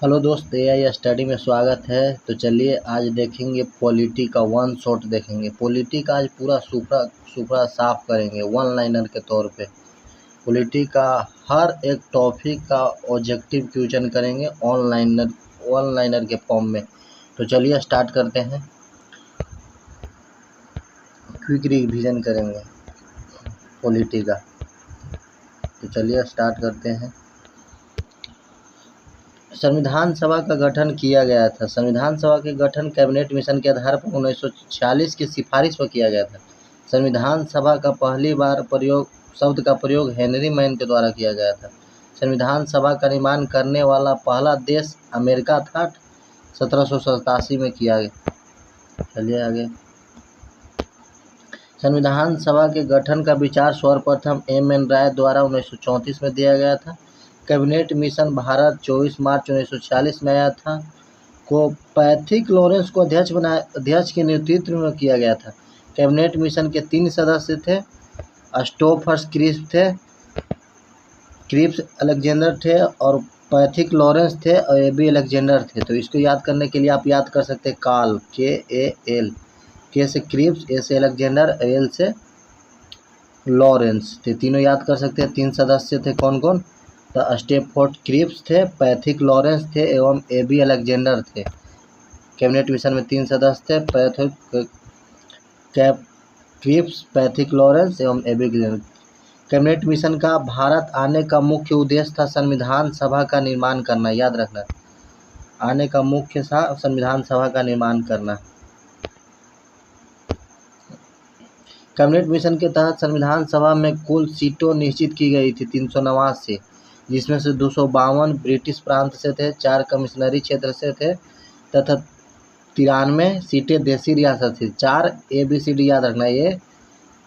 Hello दोस्त, AI study में स्वागत है। तो चलिए आज देखेंगे पॉलिटी का वन शॉट देखेंगे। पॉलिटी का आज पूरा सूखा सूखा साफ करेंगे वन लाइनर के तौर पे। पॉलिटी का हर एक टॉपिक का ऑब्जेक्टिव क्वेश्चन करेंगे वन लाइनर के फॉर्म में। तो चलिए स्टार्ट करते हैं। क्विक रिवीजन करेंगे पॉलिटी का। तो चलिए स्टार्ट करते हैं। संविधान सभा का गठन किया गया था। संविधान सभा के गठन कैबिनेट मिशन के आधार पर 1946 की सिफारिश पर किया गया था। संविधान सभा का पहली बार शब्द का प्रयोग हेनरी मैन के द्वारा किया गया था। संविधान सभा का निर्माण करने वाला पहला देश अमेरिका था। 1787 में किया गया। चलिए आगे। संविधान सभा के गठन का विचार सर्वप्रथम एम.एन. राय द्वारा 1934 में दिया गया था। कैबिनेट मिशन भारत 24 मार्च 1946 में आया था। को पैथिक लॉरेंस को अध्यक्ष के नेतृत्व में किया गया था। कैबिनेट मिशन के 3 सदस्य थे। स्टोफर्स क्रिप्स अलेक्जेंडर थे और पैथिक लॉरेंस थे और एबी अलेक्जेंडर थे। तो इसको याद करने के लिए आप याद कर सकते हैं काल KAL। के से क्रिप्स, ए से अलेक्जेंडर, एल से लॉरेंस थे। तीनों याद कर सकते हैं। 3 सदस्य थे कौन कौन? तो स्टेफोर्ड क्रिप्स थे, पैथिक लॉरेंस थे एवं एबी अलेक्जेंडर थे। कैबिनेट मिशन में 3 सदस्य थे, क्रिप्स, पैथिक लॉरेंस एवं एबी अलेक्जेंडर। कैबिनेट मिशन का भारत आने का मुख्य उद्देश्य था संविधान सभा का निर्माण करना। याद रखना, आने का मुख्य था संविधान सभा का निर्माण करना। कैबिनेट मिशन के तहत संविधान सभा में कुल सीटों निश्चित की गई थी 389, जिसमें से 252 ब्रिटिश प्रांत से थे, 4 कमिश्नरी क्षेत्र से थे तथा 93 सीटें देसी रियासत थी। 4 ABCD याद रखना,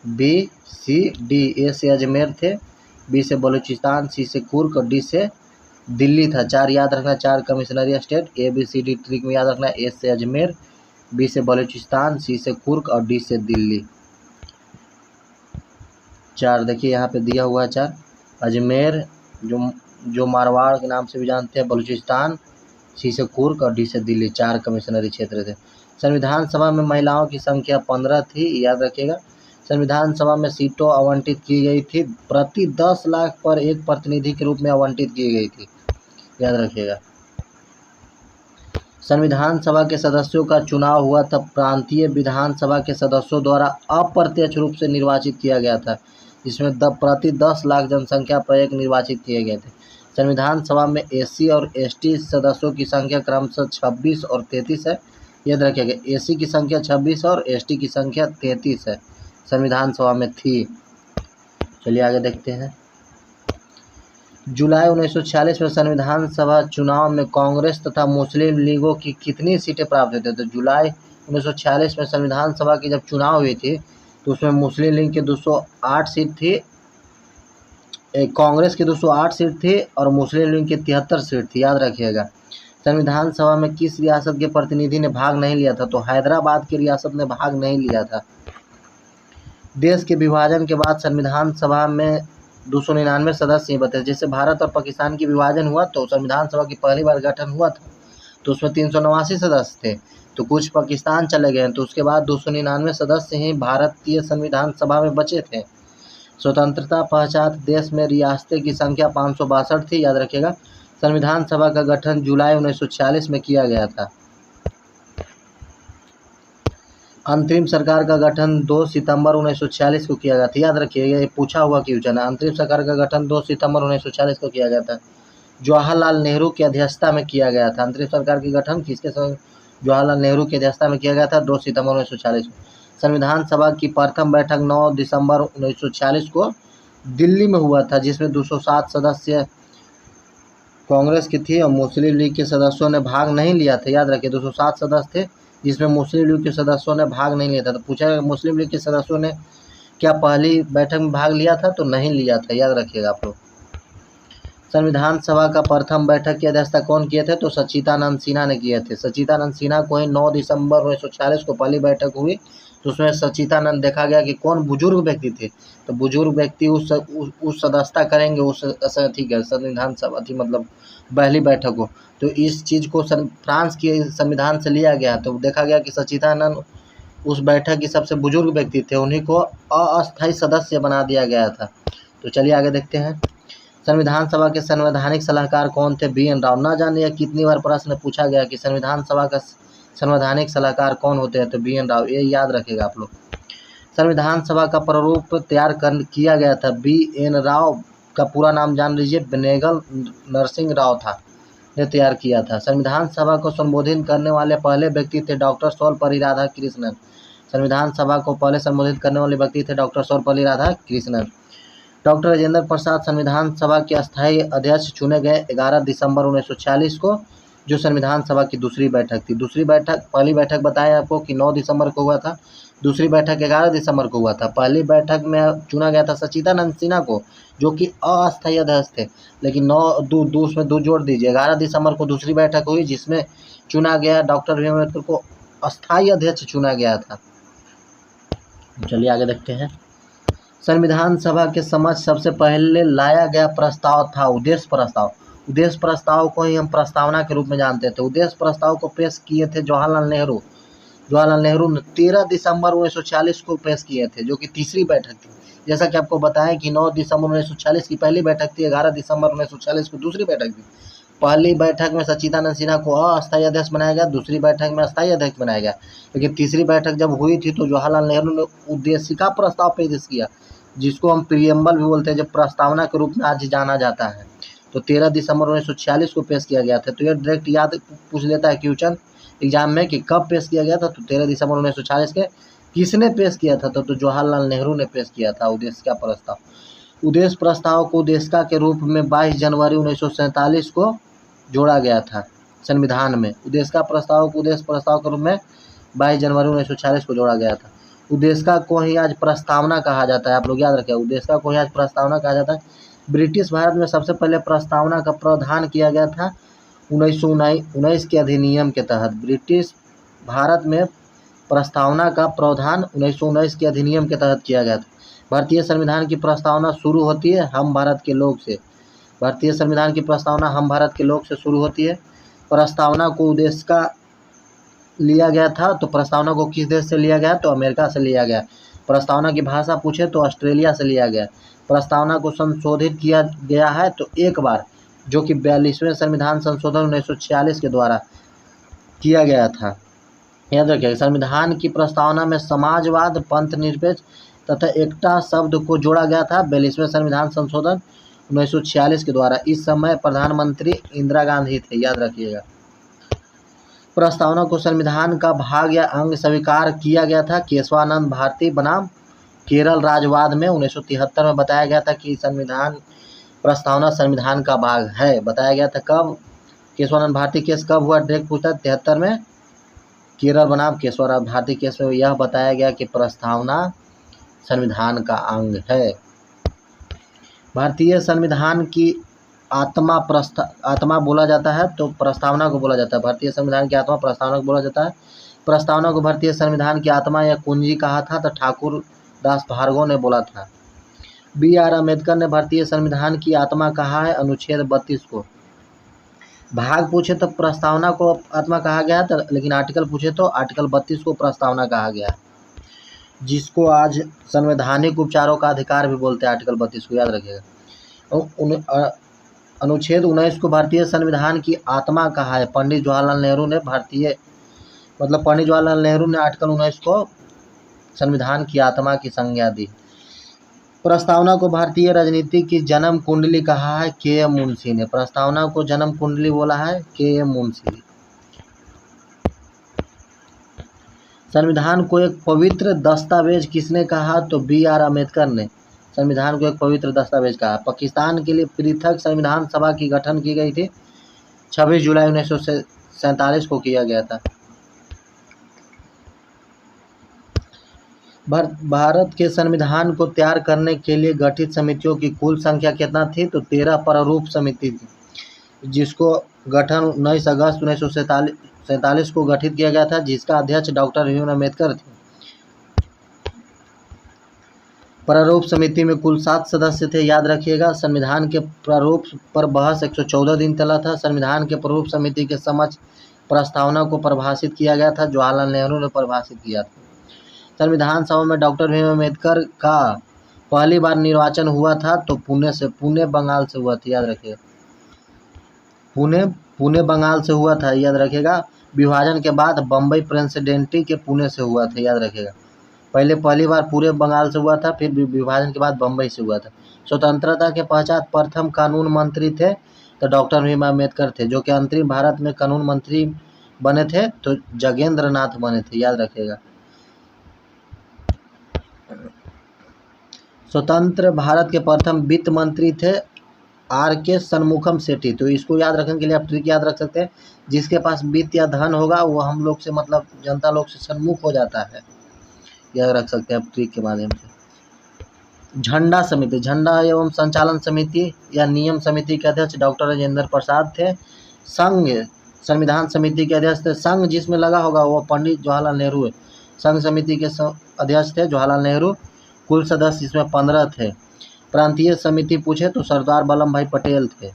ABCD। ए से अजमेर थे, बी से बलूचिस्तान, सी से कुर्क और डी से दिल्ली था। 4 याद रखना, 4 कमिश्नरी स्टेट। ABCD ट्रिक में याद रखना, ए से अजमेर, बी से बलूचिस्तान, सी से कुर्क और डी से दिल्ली। 4 देखिए यहाँ पे दिया हुआ है। 4 अजमेर जो मारवाड़ के नाम से भी जानते हैं, बलूचिस्तान, सी से कुर्क और डी से दिल्ली। 4 कमिश्नरी क्षेत्र थे। संविधान सभा में महिलाओं की संख्या 15 थी। याद रखिएगा। संविधान सभा में सीटों आवंटित की गई थी, प्रति 10 लाख पर एक प्रतिनिधि के रूप में आवंटित की गई थी। याद रखिएगा। संविधान सभा के सदस्यों का चुनाव हुआ तब प्रांतीय विधानसभा के सदस्यों द्वारा अप्रत्यक्ष रूप से निर्वाचित किया गया था, जिसमें प्रति 10 लाख जनसंख्या पर एक निर्वाचित किए गए थे। संविधान सभा में SC और ST सदस्यों की संख्या क्रमशः 26 और 33 है। याद रखिएगा, SC की संख्या 26 और ST की संख्या 33 है, संविधान सभा में थी। चलिए आगे देखते हैं। जुलाई 1946 में संविधान सभा चुनाव में कांग्रेस तथा मुस्लिम लीगों की कितनी सीटें प्राप्त हुई थी? तो जुलाई 1946 में संविधान सभा की जब चुनाव हुई थी तो उसमें मुस्लिम लीग की 208 सीट थी, कांग्रेस की 208 सीट थी और मुस्लिम लीग की 73 सीट थी। याद रखिएगा। संविधान सभा में किस रियासत के प्रतिनिधि ने भाग नहीं लिया था? तो हैदराबाद की रियासत ने भाग नहीं लिया था। देश के विभाजन के बाद संविधान सभा में 299 सदस्य ही बचे। जैसे भारत और पाकिस्तान की विभाजन हुआ तो संविधान सभा की पहली बार गठन हुआ था तो उसमें 389 सदस्य थे, तो कुछ पाकिस्तान चले गए, तो उसके बाद 299 सदस्य ही भारतीय संविधान सभा में बचे थे। स्वतंत्रता पश्चात देश में रियासतें की संख्या 562 थी। याद रखिएगा। संविधान सभा का गठन जुलाई 1946 में किया गया था। अंतरिम सरकार का गठन 2 सितंबर 1946 को किया गया था। याद रखिएगा, ये पूछा हुआ क्वेश्चन है। अंतरिम सरकार का गठन 2 सितंबर 1946 को किया गया था। जवाहरलाल नेहरू की अध्यक्षता में किया गया था। अंतरिम सरकार की गठन किसके समय? जवाहरलाल नेहरू की अध्यक्षता में किया गया था 2 सितंबर 1946 को। संविधान सभा की प्रथम बैठक 9 दिसंबर 1946 को दिल्ली में हुआ था, जिसमें 207 सदस्य कांग्रेस की थी और मुस्लिम लीग के सदस्यों ने भाग नहीं लिया था। याद रखिए, 207 सदस्य थे जिसमें मुस्लिम लीग के सदस्यों ने भाग नहीं लिया था। तो पूछा गया मुस्लिम लीग के सदस्यों ने क्या पहली बैठक में भाग लिया था? तो नहीं लिया था। याद रखिएगा आप लोग। संविधान सभा का प्रथम बैठक की अध्यक्षता कौन किए थे? तो सच्चिदानंद सिन्हा ने किए थे। सच्चिदानंद सिन्हा को ही 9 दिसंबर 1946 को पहली बैठक हुई तो उसमें सच्चिदानंद देखा गया कि कौन बुजुर्ग व्यक्ति थे, तो बुजुर्ग व्यक्ति उस सदस्यता करेंगे, उस ठीक है संविधान सभा थी मतलब पहली बैठक हो। तो इस चीज़ को फ्रांस के संविधान से लिया गया, तो देखा गया कि सच्चिदानंद उस बैठक के सबसे बुजुर्ग व्यक्ति थे, उन्हीं को अस्थायी सदस्य बना दिया गया था। तो चलिए आगे देखते हैं। संविधान सभा के संवैधानिक सलाहकार कौन थे? B N Rao. ना जाने या कितनी बार प्रश्न पूछा गया कि संविधान सभा का संवैधानिक सलाहकार कौन होते हैं, तो बी एन राव, ये याद रखेगा आप लोग। संविधान सभा का प्रारूप तैयार किया गया था, बी एन राव का पूरा नाम जान लीजिए, बेनेगल नरसिंह राव था, ने तैयार किया था। संविधान सभा को संबोधित करने वाले पहले व्यक्ति थे डॉक्टर सर्वपल्ली राधाकृष्णन। संविधान सभा को पहले संबोधित करने वाले व्यक्ति थे डॉक्टर सर्वपल्ली राधाकृष्णन। डॉक्टर राजेंद्र प्रसाद संविधान सभा के अस्थायी अध्यक्ष चुने गए 11 दिसंबर 1946 को, जो संविधान सभा की दूसरी बैठक थी। दूसरी बैठक, पहली बैठक बताया आपको कि 9 दिसंबर को हुआ था, दूसरी बैठक 11 दिसंबर को हुआ था। पहली बैठक में चुना गया था सच्चिदानंद सिन्हा को, जो कि अस्थायी अध्यक्ष थे, लेकिन उसमें दो जोड़ दीजिए, 11 दिसंबर को दूसरी बैठक हुई जिसमें चुना गया डॉक्टर भीम अम्बेडकर को अस्थायी अध्यक्ष चुना गया था। चलिए आगे देखते हैं। संविधान सभा के समक्ष सबसे पहले लाया गया प्रस्ताव था उद्देश्य प्रस्ताव। उद्देश्य प्रस्ताव को ही हम प्रस्तावना के रूप में जानते थे। उद्देश्य प्रस्ताव को पेश किए थे जवाहरलाल नेहरू। जवाहरलाल नेहरू ने 13 दिसंबर 1946 को पेश किए थे, जो कि तीसरी बैठक थी। जैसा कि आपको बताएं कि 9 दिसंबर 1946 की पहली बैठक थी, 11 दिसंबर 1946 को दूसरी बैठक थी। पहली बैठक में सच्चिदानंद सिन्हा को अस्थायी अध्यक्ष बनाया गया, दूसरी बैठक में अस्थायी अध्यक्ष बनाया गया। लेकिन तीसरी बैठक जब हुई थी तो जवाहरलाल नेहरू ने उद्देशिका प्रस्ताव पेश किया, जिसको हम प्रियम्बल भी बोलते हैं, जब प्रस्तावना के रूप में आज जाना जाता है। तो 13 दिसंबर 1946 को पेश किया गया था। तो ये डायरेक्ट याद पूछ लेता है क्वेश्चन एग्जाम में कि कब पेश किया गया था, तो 13 दिसंबर 1946 के। किसने पेश किया था? तो जवाहरलाल नेहरू ने पेश किया था उद्देशिका प्रस्ताव। उद्देश्य प्रस्ताव को उद्देशिका के रूप में 22 जनवरी 1947 को जोड़ा गया था संविधान में। उद्देशिका प्रस्ताव को उद्देश्य प्रस्ताव के रूप में 22 जनवरी 1946 को जोड़ा गया था। उद्देशिका को ही आज प्रस्तावना कहा जाता है, आप लोग याद रखें, उद्देशिका को ही आज प्रस्तावना कहा जाता है। ब्रिटिश भारत में सबसे पहले प्रस्तावना का प्रावधान किया गया था 1919 के अधिनियम के तहत। ब्रिटिश भारत में प्रस्तावना का प्रावधान 1919 के अधिनियम के तहत किया गया था। भारतीय संविधान की प्रस्तावना शुरू होती है हम भारत के लोग से। भारतीय संविधान की प्रस्तावना हम भारत के लोग से शुरू होती है। प्रस्तावना को उद्देशिका लिया गया था, तो प्रस्तावना को किस देश से लिया गया? तो अमेरिका से लिया गया। प्रस्तावना की भाषा पूछे तो ऑस्ट्रेलिया से लिया गया। प्रस्तावना को संशोधित किया गया है तो एक बार, जो कि 42वें संविधान संशोधन 1946 के द्वारा किया गया था। याद रखिएगा, संविधान की प्रस्तावना में समाजवाद, पंथ निरपेक्ष तथा एकता शब्द को जोड़ा गया था 42वें संविधान संशोधन 1946 के द्वारा। इस समय प्रधानमंत्री इंदिरा गांधी थे, याद रखिएगा। प्रस्तावना को संविधान का भाग या अंग स्वीकार किया गया था केशवानंद भारती बनाम केरल राज्यवाद में 1973 में बताया गया था कि संविधान प्रस्तावना संविधान का भाग है, बताया गया था। कब? केशवानंद भारती केस कब हुआ? डायरेक्ट पूछता है 73 में केरल बनाम केशवानंद भारती केस में यह बताया गया कि प्रस्तावना संविधान का अंग है। भारतीय संविधान की आत्मा बोला जाता है, तो प्रस्तावना को बोला जाता है। भारतीय संविधान की आत्मा प्रस्तावना को बोला जाता है। प्रस्तावना को भारतीय संविधान की आत्मा या कुंजी कहा था, तो ठाकुर दास भार्गव ने बोला था। बी आर अम्बेडकर ने भारतीय संविधान की आत्मा कहा है अनुच्छेद 32 को। भाग पूछे तो प्रस्तावना को आत्मा कहा गया था, लेकिन आर्टिकल पूछे तो आर्टिकल 32 को प्रस्तावना कहा गया, जिसको आज संवैधानिक उपचारों का अधिकार भी बोलते हैं। आर्टिकल 32 को याद रखिएगा। अनुच्छेद 19 को भारतीय संविधान की आत्मा कहा है। पंडित जवाहरलाल नेहरू ने आर्टिकल 19 को संविधान की आत्मा की संज्ञा दी। प्रस्तावना को भारतीय राजनीति की जन्म कुंडली कहा है के एम मुंशी ने। प्रस्तावना को जन्म कुंडली बोला है के एम मुंशी। संविधान को एक पवित्र दस्तावेज किसने कहा? तो बी आर अम्बेडकर ने संविधान को एक पवित्र दस्तावेज कहा। पाकिस्तान के लिए पृथक संविधान सभा की गठन की गई थी, 26 जुलाई 1947 को किया गया था। भारत के संविधान को तैयार करने के लिए गठित समितियों की कुल संख्या कितना थी? तो 13 प्रारूप समिति थी, जिसको गठन 19 अगस्त 1947 को गठित किया गया था, जिसका अध्यक्ष डॉक्टर भीम अम्बेडकर थे। प्रारूप समिति में कुल 7 सदस्य थे, याद रखिएगा। संविधान के प्रारूप पर बहस 114 दिन चला था। संविधान के प्रारूप समिति के समक्ष प्रस्तावना को परिभाषित किया गया था, जवाहरलाल नेहरू ने परिभाषित किया था। संविधान सभा में डॉक्टर भीम अम्बेडकर का पहली बार निर्वाचन हुआ था तो पुणे बंगाल से हुआ था, याद रखिएगा। पुणे बंगाल से हुआ था, याद रखिएगा। विभाजन के बाद बम्बई प्रेसिडेंटी के पुणे से हुआ था, याद रखिएगा। पहली बार पूरे बंगाल से हुआ था, फिर विभाजन के बाद बम्बई से हुआ था। स्वतंत्रता के पश्चात प्रथम कानून मंत्री थे तो डॉक्टर भीम अम्बेडकर थे। जो कि अंतरिम भारत में कानून मंत्री बने थे तो जगेंद्र नाथ बने थे, याद रखिएगा। स्वतंत्र भारत के प्रथम वित्त मंत्री थे RK षणमुखम सेठी। तो इसको याद रखने के लिए आप ट्रिक याद रख सकते हैं, जिसके पास वित्त या धन होगा वो हम लोग से मतलब जनता लोग से सन्मुख हो जाता है, याद रख सकते हैं आप ट्रिक के माध्यम से। झंडा समिति, झंडा एवं संचालन समिति या नियम समिति के अध्यक्ष डॉक्टर राजेंद्र प्रसाद थे। संघ संविधान समिति के अध्यक्ष थे। संघ जिसमें लगा होगा वो पंडित जवाहरलाल नेहरू है। संघ समिति के अध्यक्ष थे जवाहरलाल नेहरू। कुल सदस्य इसमें 15 थे। प्रांतीय समिति पूछे तो सरदार वल्लभ भाई पटेल थे।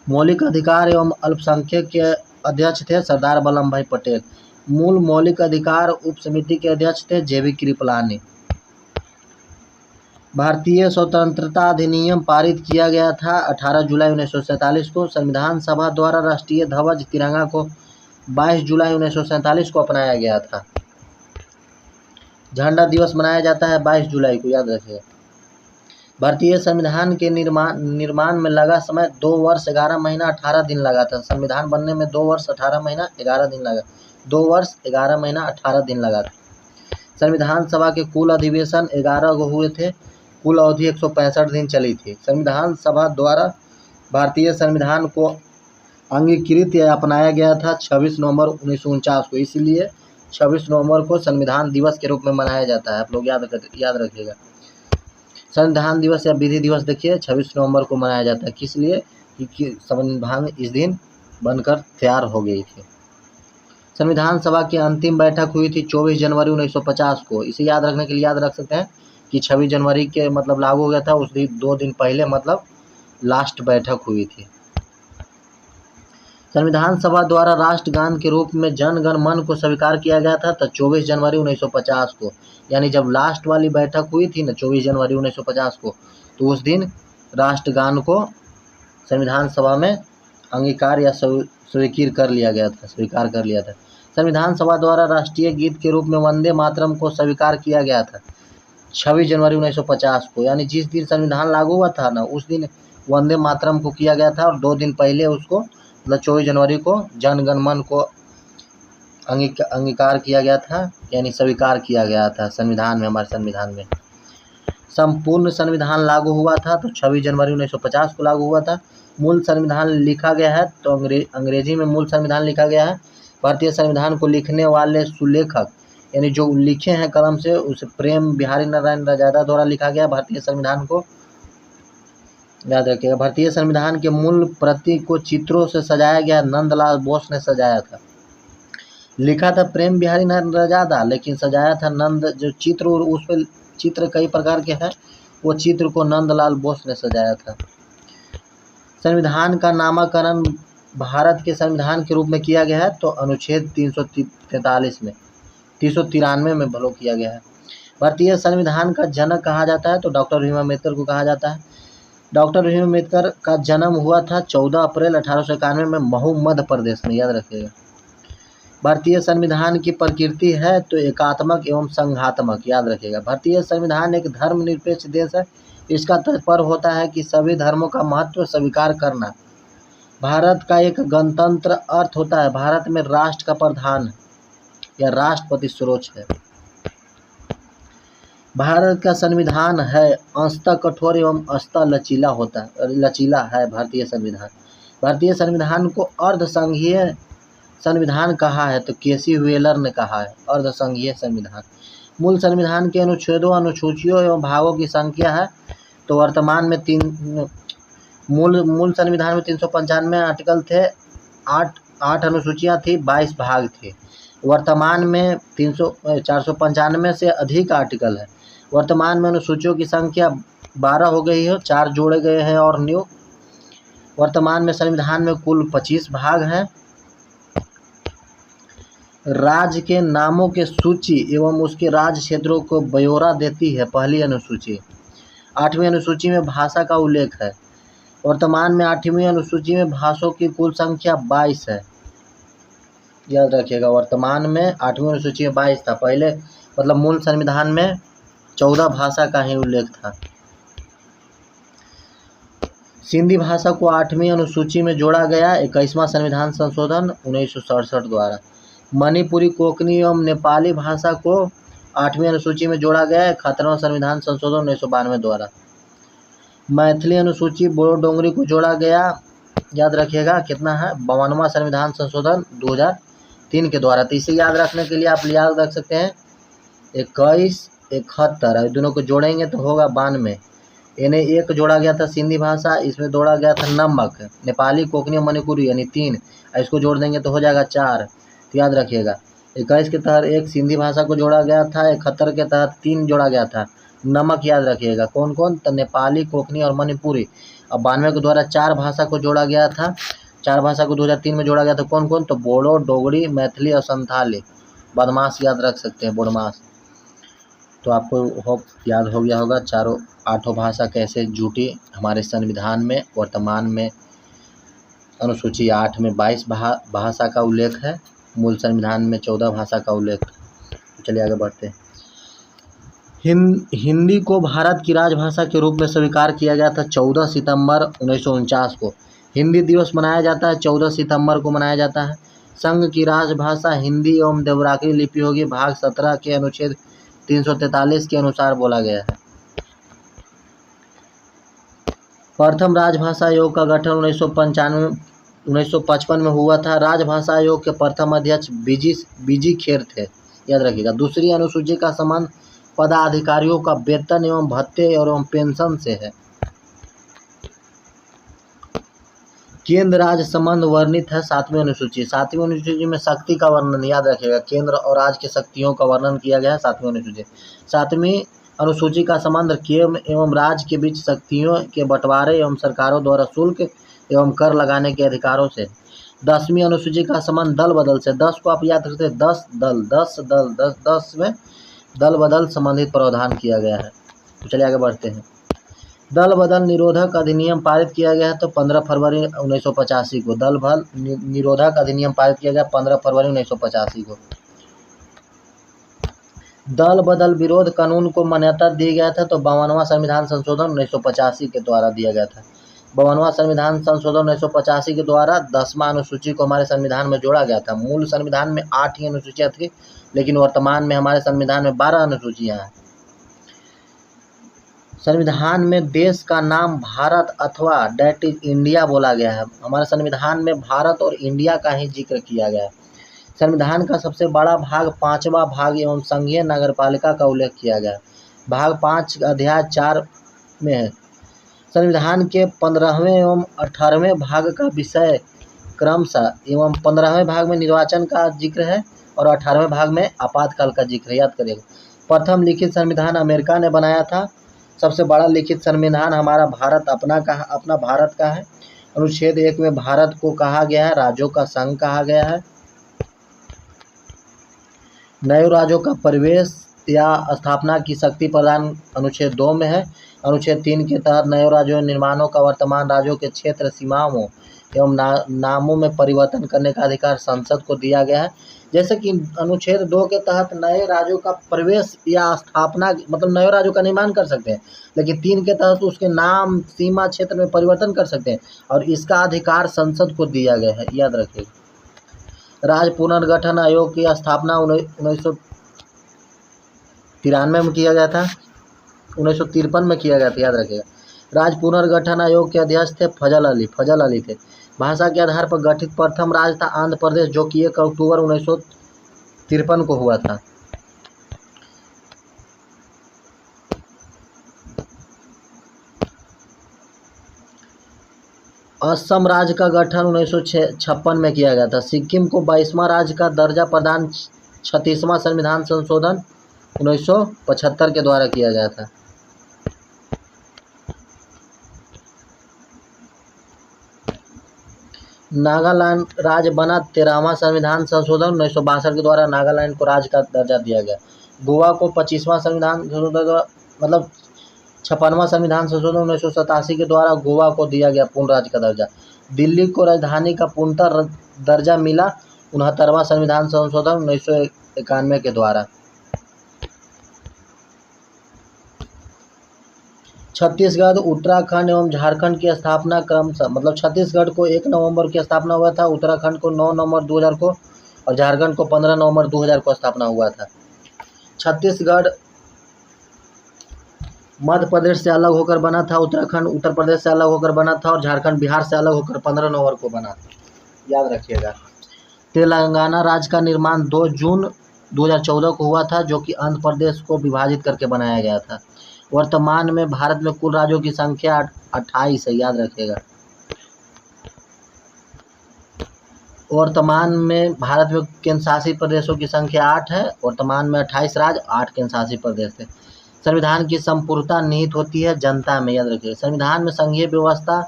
मौलिक अधिकार एवं अल्पसंख्यक के अध्यक्ष थे सरदार वल्लभ भाई पटेल। मूल मौलिक अधिकार उप समिति के अध्यक्ष थे JV कृपलानी। भारतीय स्वतंत्रता अधिनियम पारित किया गया था 18 जुलाई 1947 को। संविधान सभा द्वारा राष्ट्रीय ध्वज तिरंगा को 22 जुलाई 1947 को अपनाया गया था। झंडा दिवस मनाया जाता है 22 जुलाई को, याद रखिए। भारतीय संविधान के निर्माण में लगा समय 2 वर्ष 11 महीना 18 दिन लगा था। संविधान बनने में 2 वर्ष 18 महीना 11 दिन लगा। 2 वर्ष 11 महीना 18 दिन लगा था। संविधान सभा के कुल अधिवेशन 11 गो हुए थे। कुल अवधि 165 दिन चली थी। संविधान सभा द्वारा भारतीय संविधान को अंगीकृत या अपनाया गया था 26 नवंबर 1949 को। इसलिए 26 नवंबर को संविधान दिवस के रूप में मनाया जाता है। आप लोग याद रखिएगा। संविधान दिवस या विधि दिवस देखिए 26 नवंबर को मनाया जाता है। किस लिए? क्योंकि संविधान इस दिन बनकर तैयार हो गई थी। संविधान सभा की अंतिम बैठक हुई थी 24 जनवरी 1950 को। इसे याद रखने के लिए याद रख सकते हैं कि 26 जनवरी के मतलब लागू हो गया था, उस दिन 2 दिन पहले मतलब लास्ट बैठक हुई थी। संविधान सभा द्वारा राष्ट्रगान के रूप में जन गण मन को स्वीकार किया गया था तो 24 जनवरी 1950 को। यानी जब लास्ट वाली बैठक हुई थी ना 24 जनवरी 1950 को, तो उस दिन राष्ट्रगान को संविधान सभा में अंगीकार या स्वीकार कर लिया था। संविधान सभा द्वारा राष्ट्रीय गीत के रूप में वंदे मातरम को स्वीकार किया गया था 26 जनवरी 1950 को। यानी जिस दिन संविधान लागू हुआ था ना उस दिन वंदे मातरम को किया गया था, और 2 दिन पहले उसको मतलब 24 जनवरी को जन गण मन को अंगीकार किया गया था, यानी स्वीकार किया गया था संविधान में। हमारे संविधान में संपूर्ण संविधान लागू हुआ था तो 26 जनवरी 1950 को लागू हुआ था। मूल संविधान लिखा गया है तो अंग्रेजी में मूल संविधान लिखा गया है। भारतीय संविधान को लिखने वाले सुलेखक यानी जो लिखे हैं कलम से, उसे प्रेम बिहारी नारायण रजादा द्वारा लिखा गया भारतीय संविधान को, याद रखिएगा। भारतीय संविधान के मूल प्रति को चित्रों से सजाया गया, नंदलाल बोस ने सजाया था। लिखा था प्रेम बिहारी नारायण रजादा, लेकिन सजाया था नंद, जो चित्र उस पर चित्र कई प्रकार के हैं, वो चित्र को नंदलाल बोस ने सजाया था। संविधान का नामकरण भारत के संविधान के रूप में किया गया है तो अनुच्छेद 393 में भलो किया गया है। भारतीय संविधान का जनक कहा जाता है तो डॉक्टर भीम अम्बेडकर को कहा जाता है। डॉक्टर भीम अम्बेडकर का जन्म हुआ था 14 अप्रैल 1891 में महू मध्य प्रदेश में, याद रखिएगा। भारतीय संविधान की प्रकृति है तो एकात्मक एवं संघात्मक, याद रखिएगा। भारतीय संविधान एक धर्मनिरपेक्ष देश है। इसका तात्पर्य होता है कि सभी धर्मों का महत्व स्वीकार करना। भारत का एक गणतंत्र अर्थ होता है भारत में राष्ट्र का प्रधान या राष्ट्रपति सर्वोच्च है। भारत का संविधान है अंशतः कठोर एवं अंशतः लचीला है भारतीय संविधान। भारतीय संविधान को अर्धसंघीय संविधान कहा है तो केसी व्हीलर ने कहा है अर्धसंघीय संविधान। मूल संविधान के अनुच्छेदों, अनुसूचियों एवं भागों की संख्या है तो वर्तमान में मूल संविधान में 395 आर्टिकल थे, 8 अनुसूचियां थी, 22 भाग थे। वर्तमान में 495 से अधिक आर्टिकल है। वर्तमान में अनुसूचियों की संख्या 12 हो गई है, 4 जोड़े गए हैं और न्यू। वर्तमान में संविधान में कुल 25 भाग हैं। राज्य के नामों के सूची एवं उसके राज्य क्षेत्रों को ब्यौरा देती है पहली अनुसूची। 8वीं अनुसूची में भाषा का उल्लेख है। वर्तमान में 8वीं अनुसूची में भाषाओं की कुल संख्या 22 है। याद रखिएगा, वर्तमान में 8वीं अनुसूची में 22 था। पहले मतलब मूल संविधान में 14 भाषा का ही उल्लेख था। सिंधी भाषा को 8वीं अनुसूची में जोड़ा गया 21वां संविधान संशोधन 1967 द्वारा। मणिपुरी, कोंकणी एवं नेपाली भाषा को 8वीं अनुसूची में जोड़ा गया 71वां संविधान संशोधन 1992 द्वारा। मैथिली अनुसूची बोडो डोंगरी को जोड़ा गया, याद रखिएगा कितना है, 52वां संविधान संशोधन 2003 के द्वारा। तो इसे याद रखने के लिए आप याद रख सकते हैं 21, 71, दोनों को जोड़ेंगे तो होगा 92। इन्हें एक जोड़ा गया था सिंधी भाषा, इसमें जोड़ा गया था नमक, नेपाली, कोंकणी, मणिपुरी यानी 3, इसको जोड़ देंगे तो हो जाएगा 4। तो याद रखिएगा 21 के तहत एक सिंधी भाषा को जोड़ा गया था, 71 के तहत 3 जोड़ा गया था। नमक याद रखिएगा कौन कौन, तो नेपाली, कोंकणी और मणिपुरी। अब 92 के द्वारा 4 भाषा को जोड़ा गया था। 4 भाषा को 2003 में जोड़ा गया था, कौन कौन, तो बोडो, डोगरी, मैथिली और संथाली। बदमाश याद रख सकते हैं, बोडमास। तो आपको होप याद हो गया होगा चारों 8 भाषा कैसे जुटी हमारे संविधान में। वर्तमान में अनुसूची 8 में 22 भाषा का उल्लेख है, मूल संविधान में 14 भाषा का उल्लेख है। चलिए आगे बढ़ते हैं। हिंदी को भारत की राजभाषा के रूप में स्वीकार किया गया था 14 सितंबर 1949 को। हिंदी दिवस मनाया जाता है 14 सितंबर को मनाया जाता है। संघ की राजभाषा हिंदी एवं देवनागरी लिपि होगी, भाग 17 के अनुच्छेद 343 के अनुसार बोला गया है। प्रथम राजभाषा आयोग का गठन 1955 में हुआ था। राजभाषा आयोग के प्रथम अध्यक्ष बीजी खेर थे, याद रखिएगा। दूसरी अनुसूची का संबंध पदाधिकारियों का वेतन एवं भत्ते एवं पेंशन से है। केंद्र राज्य संबंध वर्णित है 7वीं अनुसूची। 7वीं अनुसूची में शक्ति का वर्णन, याद रखिएगा, केंद्र और राज्य की शक्तियों का वर्णन किया गया है 7वीं अनुसूची। 7वीं अनुसूची का संबंध केंद्र एवं राज्य के बीच शक्तियों के बंटवारे एवं सरकारों द्वारा शुल्क एवं कर लगाने के अधिकारों से। 10वीं अनुसूची का संबंध दल बदल से। 10 को आप याद रखते हैं, 10 में दल बदल संबंधित प्रावधान किया गया है। तो चलिए आगे बढ़ते हैं। दल बदल निरोधक अधिनियम पारित किया गया है तो 15 फरवरी 1985 को। दल बदल निरोधक अधिनियम पारित किया गया 15 फरवरी 1985 को। दल बदल विरोध कानून को मान्यता दी गया था तो 52वां संविधान संशोधन 1985 के द्वारा दिया गया था। 52वां संविधान संशोधन 1985 के द्वारा 10वां अनुसूची को हमारे संविधान में जोड़ा गया था। मूल संविधान में 8 ही अनुसूचियाँ थी, लेकिन वर्तमान में हमारे संविधान में 12 अनुसूचियाँ हैं। संविधान में देश का नाम भारत अथवा डेट इज इंडिया बोला गया है। हमारे संविधान में भारत और इंडिया का ही जिक्र किया गया है। संविधान का सबसे बड़ा भाग 5वां भाग एवं संघीय नगरपालिका का उल्लेख किया गया है। भाग 5 अध्याय 4 में है। संविधान के 15वें एवं 18वें भाग का विषय क्रमशः एवं 15वें भाग में निर्वाचन का जिक्र है और 18वें भाग में आपातकाल का जिक्र, याद करिएगा। प्रथम लिखित संविधान अमेरिका ने बनाया था। सबसे बड़ा लिखित संविधान हमारा भारत अपना भारत का है। अनुच्छेद 1 में भारत को कहा गया है राज्यों का संघ कहा गया है। नए राज्यों का प्रवेश या स्थापना की शक्ति प्रदान अनुच्छेद 2 में है। अनुच्छेद 3 के तहत नए राज्यों निर्माणों का वर्तमान राज्यों के क्षेत्र सीमाओं एवं नामों में परिवर्तन करने का अधिकार संसद को दिया गया है। जैसे कि अनुच्छेद 2 के तहत नए राज्यों का प्रवेश या स्थापना मतलब नए राज्यों का निर्माण कर सकते हैं, लेकिन 3 के तहत उसके नाम सीमा क्षेत्र में परिवर्तन कर सकते हैं और इसका अधिकार संसद को दिया गया है, याद रखिएगा। राज्य पुनर्गठन आयोग की स्थापना 1993 में किया गया था, 1953 में किया गया था, याद रखिएगा। राज्य पुनर्गठन आयोग के अध्यक्ष थे फजल अली थे। भाषा के आधार पर गठित प्रथम राज्य था आंध्र प्रदेश, जो कि 1 अक्टूबर 1953 को हुआ था। असम राज्य का गठन 1956 में किया गया था। सिक्किम को 22वां राज्य का दर्जा प्रदान 36वां संविधान संशोधन 1975 के द्वारा किया गया था। नागालैंड राज्य बना 13वां संविधान संशोधन 1962 के द्वारा नागालैंड को राज्य का दर्जा दिया गया। गोवा को 25वां संविधान संशोधन मतलब 56वां संविधान संशोधन 1987 के द्वारा गोवा को दिया गया पूर्ण राज्य का दर्जा। दिल्ली को राजधानी का पूर्णतः दर्जा मिला 69वां संविधान संशोधन 1991 के द्वारा। छत्तीसगढ़, उत्तराखंड एवं झारखंड की स्थापना क्रमशः मतलब छत्तीसगढ़ को 1 नवंबर की स्थापना हुआ था, उत्तराखंड को 9 नवंबर 2000 को और झारखंड को 15 नवंबर 2000 को स्थापना हुआ था। छत्तीसगढ़ मध्य प्रदेश से अलग होकर बना था, उत्तराखंड उत्तर प्रदेश से अलग होकर बना था और झारखंड बिहार से अलग होकर 15 नवंबर को बना, याद रखिएगा। तेलंगाना राज्य का निर्माण 2 जून 2014 को हुआ था, जो कि आंध्र प्रदेश को विभाजित करके बनाया गया था। वर्तमान में भारत में कुल राज्यों की संख्या 28 है, याद रखिएगा। वर्तमान में भारत में केंद्र शासित प्रदेशों की संख्या 8 है। वर्तमान में 28 राज्य 8 केंद्र शासित प्रदेश है। संविधान की संपूर्णता निहित होती है जनता में, याद रखिएगा। संविधान में संघीय व्यवस्था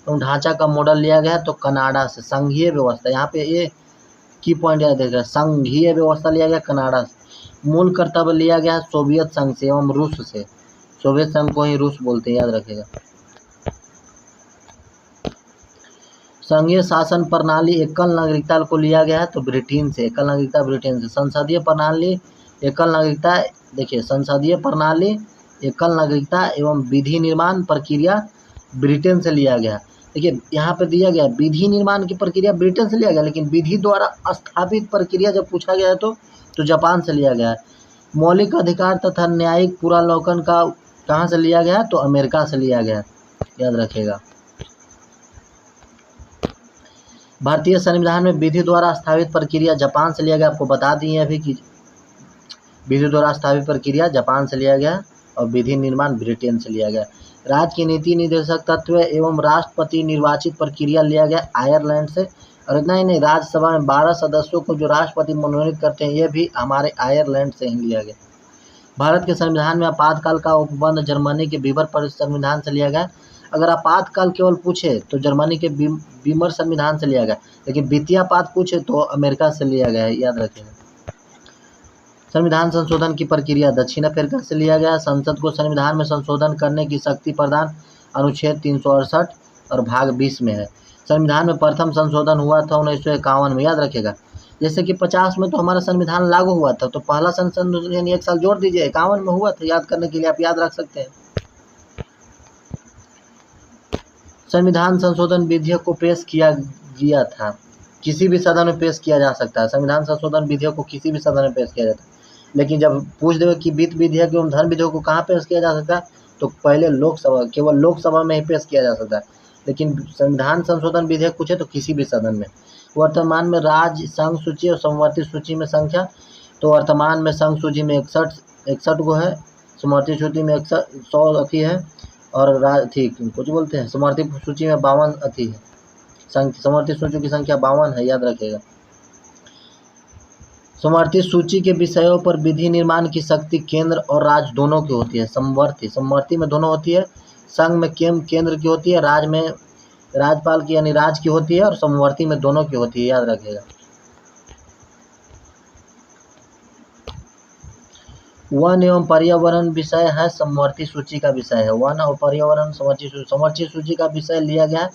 एवं ढांचा का मॉडल लिया गया तो कनाडा से। संघीय व्यवस्था यहाँ पे ये की पॉइंट याद रखिएगा, संघीय व्यवस्था लिया गया कनाडा से। मूल कर्तव्य लिया गया सोवियत संघ से एवं रूस से। सोवियत संघ को ही रूस बोलते हैं, याद रखिएगा। संघीय शासन प्रणाली एकल नागरिकता को लिया गया है तो ब्रिटेन से। एकल नागरिकता ब्रिटेन से। संसदीय प्रणाली एकल नागरिकता, देखिए संसदीय प्रणाली एकल नागरिकता एवं विधि निर्माण प्रक्रिया ब्रिटेन से लिया गया। देखिए यहाँ पे दिया गया विधि निर्माण की प्रक्रिया ब्रिटेन से लिया गया, लेकिन विधि द्वारा स्थापित प्रक्रिया जब पूछा गया तो जापान से लिया गया है। मौलिक अधिकार तथा न्यायिक पुनरावलोकन का कहाँ से लिया गया तो अमेरिका से लिया गया, याद रखिएगा। भारतीय संविधान में विधि द्वारा स्थापित प्रक्रिया जापान से लिया गया। आपको बता दिए अभी कि विधि द्वारा स्थापित प्रक्रिया जापान से लिया गया और विधि निर्माण ब्रिटेन से लिया गया। राज्य की नीति निर्देशक तत्व एवं राष्ट्रपति निर्वाचित प्रक्रिया लिया गया आयरलैंड से। और इतना ही नहीं, राज्यसभा में 12 सदस्यों को जो राष्ट्रपति मनोनीत करते हैं, ये भी हमारे आयरलैंड से ही लिया गया। भारत के संविधान में आपातकाल का उपबंध जर्मनी के वीमर संविधान से लिया गया। अगर आपातकाल केवल पूछे तो जर्मनी के वीमर संविधान से लिया गया, लेकिन वित्तीय आपात पूछे तो अमेरिका से लिया गया है, याद रखिएगा। संविधान संशोधन की प्रक्रिया दक्षिण अफ्रीका से लिया गया। संसद को संविधान में संशोधन करने की शक्ति प्रदान अनुच्छेद 368 और भाग 20 में है। संविधान में प्रथम संशोधन हुआ था 1951 में, याद रखिएगा। जैसे कि 50 में तो हमारा संविधान लागू हुआ था, तो पहला संशोधन यानी 1 साल जोड़ दीजिए, 51 में हुआ था। याद करने के लिए आप याद रख सकते हैं। संविधान संशोधन विधेयक को पेश किया गया था, किसी भी सदन में पेश किया जा सकता है। संविधान संशोधन विधेयक को किसी भी सदन में पेश किया जाता है, लेकिन जब पूछ देवे कि वित्त विधेयक एवं धन विधेयक को कहाँ पेश किया जा सकता है, तो पहले लोकसभा, केवल लोकसभा में ही पेश किया जा सकता है। लेकिन संविधान संशोधन विधेयक पूछे तो किसी भी सदन में। वर्तमान में राज्य संघ सूची और समवर्ती सूची में संख्या, तो वर्तमान में संघ सूची में 61 गो है, समवर्ती सूची में 100 अथी है, और ठीक कुछ बोलते हैं समवर्ती सूची में 52 अथी है। समवर्ती सूची की संख्या 52 है, याद रखिएगा। समवर्ती सूची के विषयों पर विधि निर्माण की शक्ति केंद्र और राज्य दोनों की होती है। समवर्ती में दोनों होती है। संघ में केंद्र की होती है, राज्य में राज्यपाल की यानी राज्य की होती है, और समवर्ती में दोनों की होती है, याद रखिएगा। वन एवं पर्यावरण विषय है समवर्ती सूची का विषय है। वन और पर्यावरण समवर्ती सूची का विषय लिया गया है,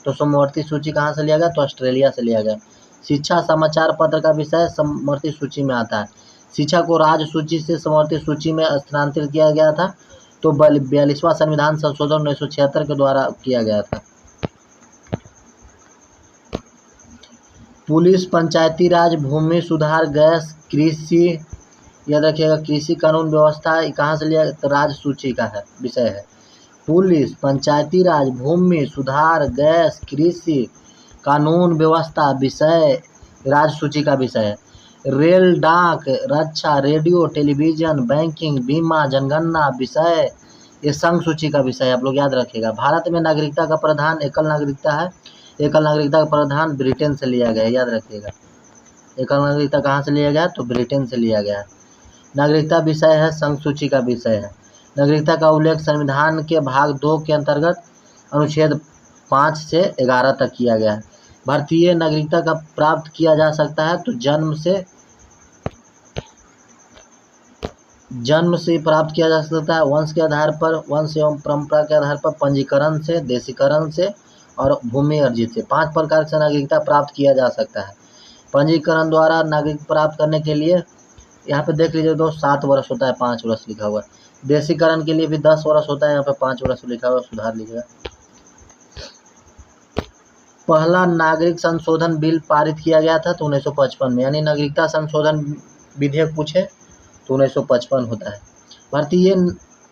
तो समवर्ती सूची कहाँ से लिया गया तो ऑस्ट्रेलिया से लिया गया। शिक्षा समाचार पत्र का विषय समवर्ती सूची में आता है। शिक्षा को राज्य सूची से समवर्ती सूची में स्थानांतरित किया गया था, तो 42वां संविधान संशोधन 1976 के द्वारा किया गया था। पुलिस, पंचायती राज, भूमि सुधार, गैस, कृषि, याद रखिएगा। कृषि कानून व्यवस्था कहाँ से लिया तो राज्य सूची का है विषय है। पुलिस, पंचायती राज, भूमि सुधार, गैस, कृषि कानून व्यवस्था विषय राज्य सूची का विषय है। रेल, डाक, रक्षा, रेडियो, टेलीविजन, बैंकिंग, बीमा, जनगणना विषय ये संघ सूची का विषय है, आप लोग याद रखिएगा। भारत में नागरिकता का प्रावधान एकल नागरिकता है। एकल नागरिकता का प्रावधान ब्रिटेन से लिया गया है, याद रखिएगा। एकल नागरिकता कहाँ से लिया गया तो ब्रिटेन से लिया गया है। नागरिकता विषय है, संघ सूची का विषय है। नागरिकता का उल्लेख संविधान के भाग 2 के अंतर्गत अनुच्छेद 5 से 11 तक किया गया है। भारतीय नागरिकता का प्राप्त किया जा सकता है तो जन्म से प्राप्त किया जा सकता है, वंश के आधार पर, वंश एवं परंपरा के आधार पर, पंजीकरण से, देशीकरण से और भूमि अर्जित से। 5 प्रकार से नागरिकता प्राप्त किया जा सकता है। पंजीकरण द्वारा नागरिक प्राप्त करने के लिए यहाँ पे देख लीजिए दोस्त 7 वर्ष होता है, 5 वर्ष लिखा हुआ है। देशीकरण के लिए भी 10 वर्ष होता है, यहाँ पे 5 वर्ष लिखा हुआ है, सुधार लीजिएगा। पहला नागरिक संशोधन बिल पारित किया गया था तो 1955 में, यानी नागरिकता संशोधन विधेयक पूछे तो 1955 होता है। भारतीय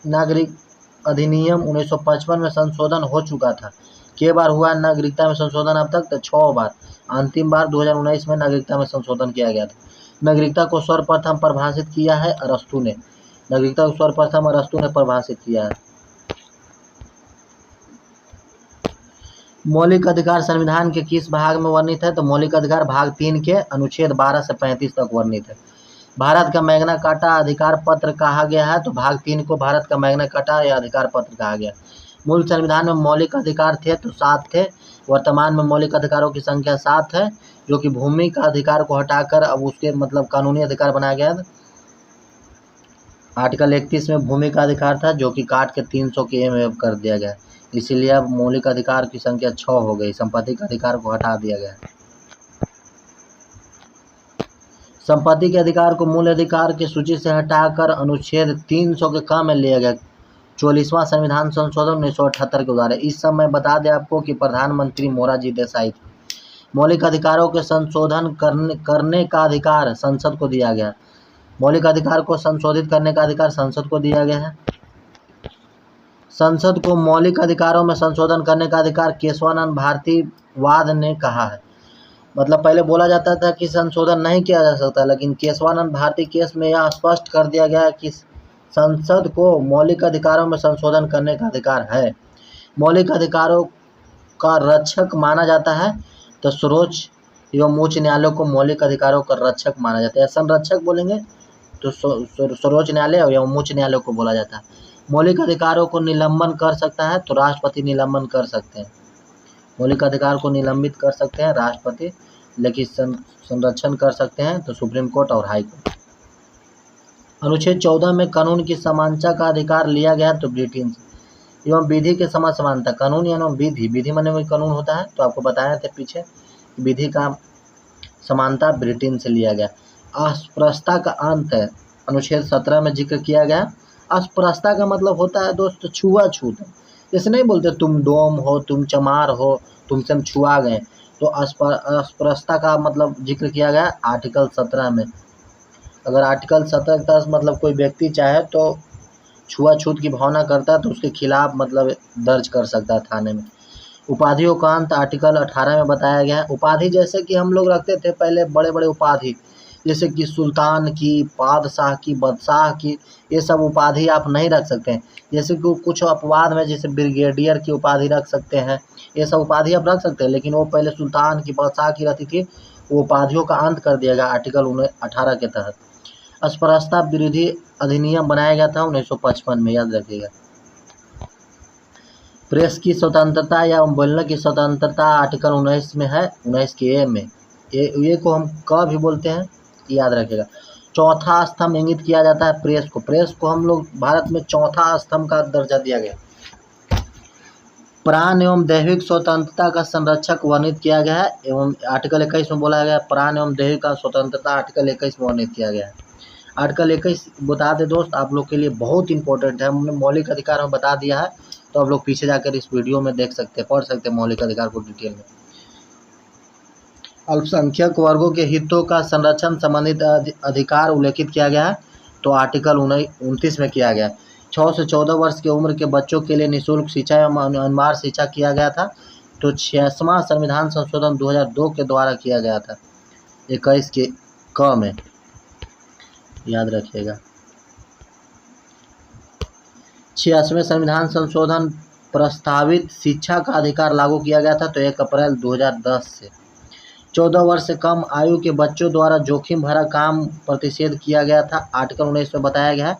नागरिक अधिनियम 1955 में संशोधन हो चुका था। कई बार हुआ नागरिकता में संशोधन अब तक? तो 6 बार। अंतिम बार 2019 में नागरिकता में संशोधन किया गया था। नागरिकता को सर्वप्रथम परिभाषित किया है अरस्तू ने। नागरिकता को सर्वप्रथम अरस्तू ने परिभाषित किया है। मौलिक अधिकार संविधान के किस भाग में वर्णित है? तो मौलिक अधिकार भाग 3 के अनुच्छेद 12 से 35 तक वर्णित है। भारत का मैग्ना कार्टा अधिकार पत्र कहा गया है तो भाग 3 को भारत का मैग्ना कार्टा या अधिकार पत्र कहा गया। मूल संविधान में मौलिक अधिकार थे तो 7 थे। वर्तमान में मौलिक अधिकारों की संख्या 7 है, जो कि भूमि का अधिकार को हटाकर अब उसके मतलब कानूनी अधिकार बनाया गया है। आर्टिकल 31 में भूमि का अधिकार था, जो कि काट के 300 के एम कर दिया गया, इसीलिए अब मौलिक अधिकार की संख्या 6 हो गई। संपत्ति के अधिकार को हटा दिया गया। संपत्ति के अधिकार को मूल अधिकार की सूची से हटाकर अनुच्छेद 300 के काम में लिया गया। 44वां संविधान संशोधन 1978 के द्वारा। इस समय बता दें आपको कि प्रधानमंत्री मोरारजी देसाई थे। मौलिक अधिकारों के संशोधन करने का अधिकार संसद को दिया गया। मौलिक अधिकार को संशोधित करने का अधिकार संसद को दिया गया है। संसद को मौलिक अधिकारों में संशोधन करने का अधिकार केशवानंद भारतीवाद ने कहा है। मतलब पहले बोला जाता था कि संशोधन नहीं किया जा सकता, लेकिन केशवानंद भारती केस में यह स्पष्ट कर दिया गया है कि संसद को मौलिक अधिकारों में संशोधन करने का अधिकार है। मौलिक अधिकारों का रक्षक माना जाता है तो सर्वोच्च एवं उच्च न्यायालय को मौलिक अधिकारों का रक्षक माना जाता है। संरक्षक बोलेंगे तो सर्वोच्च न्यायालय एवं उच्च न्यायालय को बोला जाता है। मौलिक अधिकारों को निलंबन कर सकता है तो राष्ट्रपति निलंबन कर सकते हैं। मौलिक अधिकार को निलंबित कर सकते हैं राष्ट्रपति, लेकिन संरक्षण कर सकते हैं तो सुप्रीम कोर्ट और हाई कोर्ट। अनुच्छेद 14 में कानून की समानता का अधिकार लिया गया तो ब्रिटेन से। एवं विधि के समान समानता, कानून यानी विधि, विधि माने में कानून होता है, तो आपको बताया था पीछे, विधि का समानता ब्रिटेन से लिया गया। अस्पृश्यता का अंत है, अनुच्छेद 17 में जिक्र किया गया। अस्पृश्यता का मतलब होता है दोस्त छुआछूत। जैसे नहीं बोलते तुम डोम हो, तुम चमार हो, तुमसे हम छुआ गए, तो अस्पृश्यता का मतलब जिक्र किया गया आर्टिकल 17 में। अगर आर्टिकल 17 का मतलब कोई व्यक्ति चाहे तो छुआछूत की भावना करता है तो उसके खिलाफ मतलब दर्ज कर सकता है थाने में। उपाधियों का अंत आर्टिकल 18 में बताया गया है। उपाधि जैसे कि हम लोग रखते थे पहले बड़े बड़े उपाधि, जैसे कि सुल्तान की, बादशाह की, बादशाह की, ये सब उपाधि आप नहीं रख सकते हैं। जैसे कि कुछ अपवाद में जैसे ब्रिगेडियर की उपाधि रख सकते हैं, ये सब उपाधि आप रख सकते हैं, लेकिन वो पहले सुल्तान की, बादशाह की रहती थी। वो उपाधियों का अंत कर दिया गया आर्टिकल 18 के तहत। अस्पृश्यता विरोधी अधिनियम बनाया गया था 1955 में, याद रखिएगा। प्रेस की स्वतंत्रता या बोलने की स्वतंत्रता आर्टिकल 19 में है, 19 के ए में। ये को हम क भी बोलते हैं, याद रखिएगा। चौथा स्तंभ इंगित किया जाता है प्रेस को। प्रेस को हम लोग भारत में चौथा स्तंभ का दर्जा दिया गया। प्राण एवं दैहिक स्वतंत्रता का संरक्षक वर्णित किया गया है, एवं आर्टिकल 21 में बोला गया प्राण एवं दैहिक का स्वतंत्रता आर्टिकल 21 में वर्णित किया गया है। आर्टिकल 21 बता दे दोस्त, आप लोग के लिए बहुत इंपॉर्टेंट है। हमने मौलिक अधिकार में बता दिया है, तो आप लोग पीछे जाकर इस वीडियो में देख सकते हैं, पढ़ सकते हैं मौलिक अधिकार को डिटेल में। अल्पसंख्यक वर्गों के हितों का संरक्षण संबंधित अधिकार उल्लेखित किया गया है, तो आर्टिकल 29 में किया गया है। 6 से 14 वर्ष की उम्र के बच्चों के लिए निःशुल्क शिक्षा एवं अनिवार्य शिक्षा किया गया था, तो 66वां संविधान संशोधन 2002 के द्वारा किया गया था, 21 के क में, याद रखिएगा। 86वें संविधान संशोधन प्रस्तावित शिक्षा का अधिकार लागू किया गया था, तो 1 अप्रैल 2010 से। 14 वर्ष से कम आयु के बच्चों द्वारा जोखिम भरा काम प्रतिषेध किया गया था। आर्टिकल 19 में बताया गया है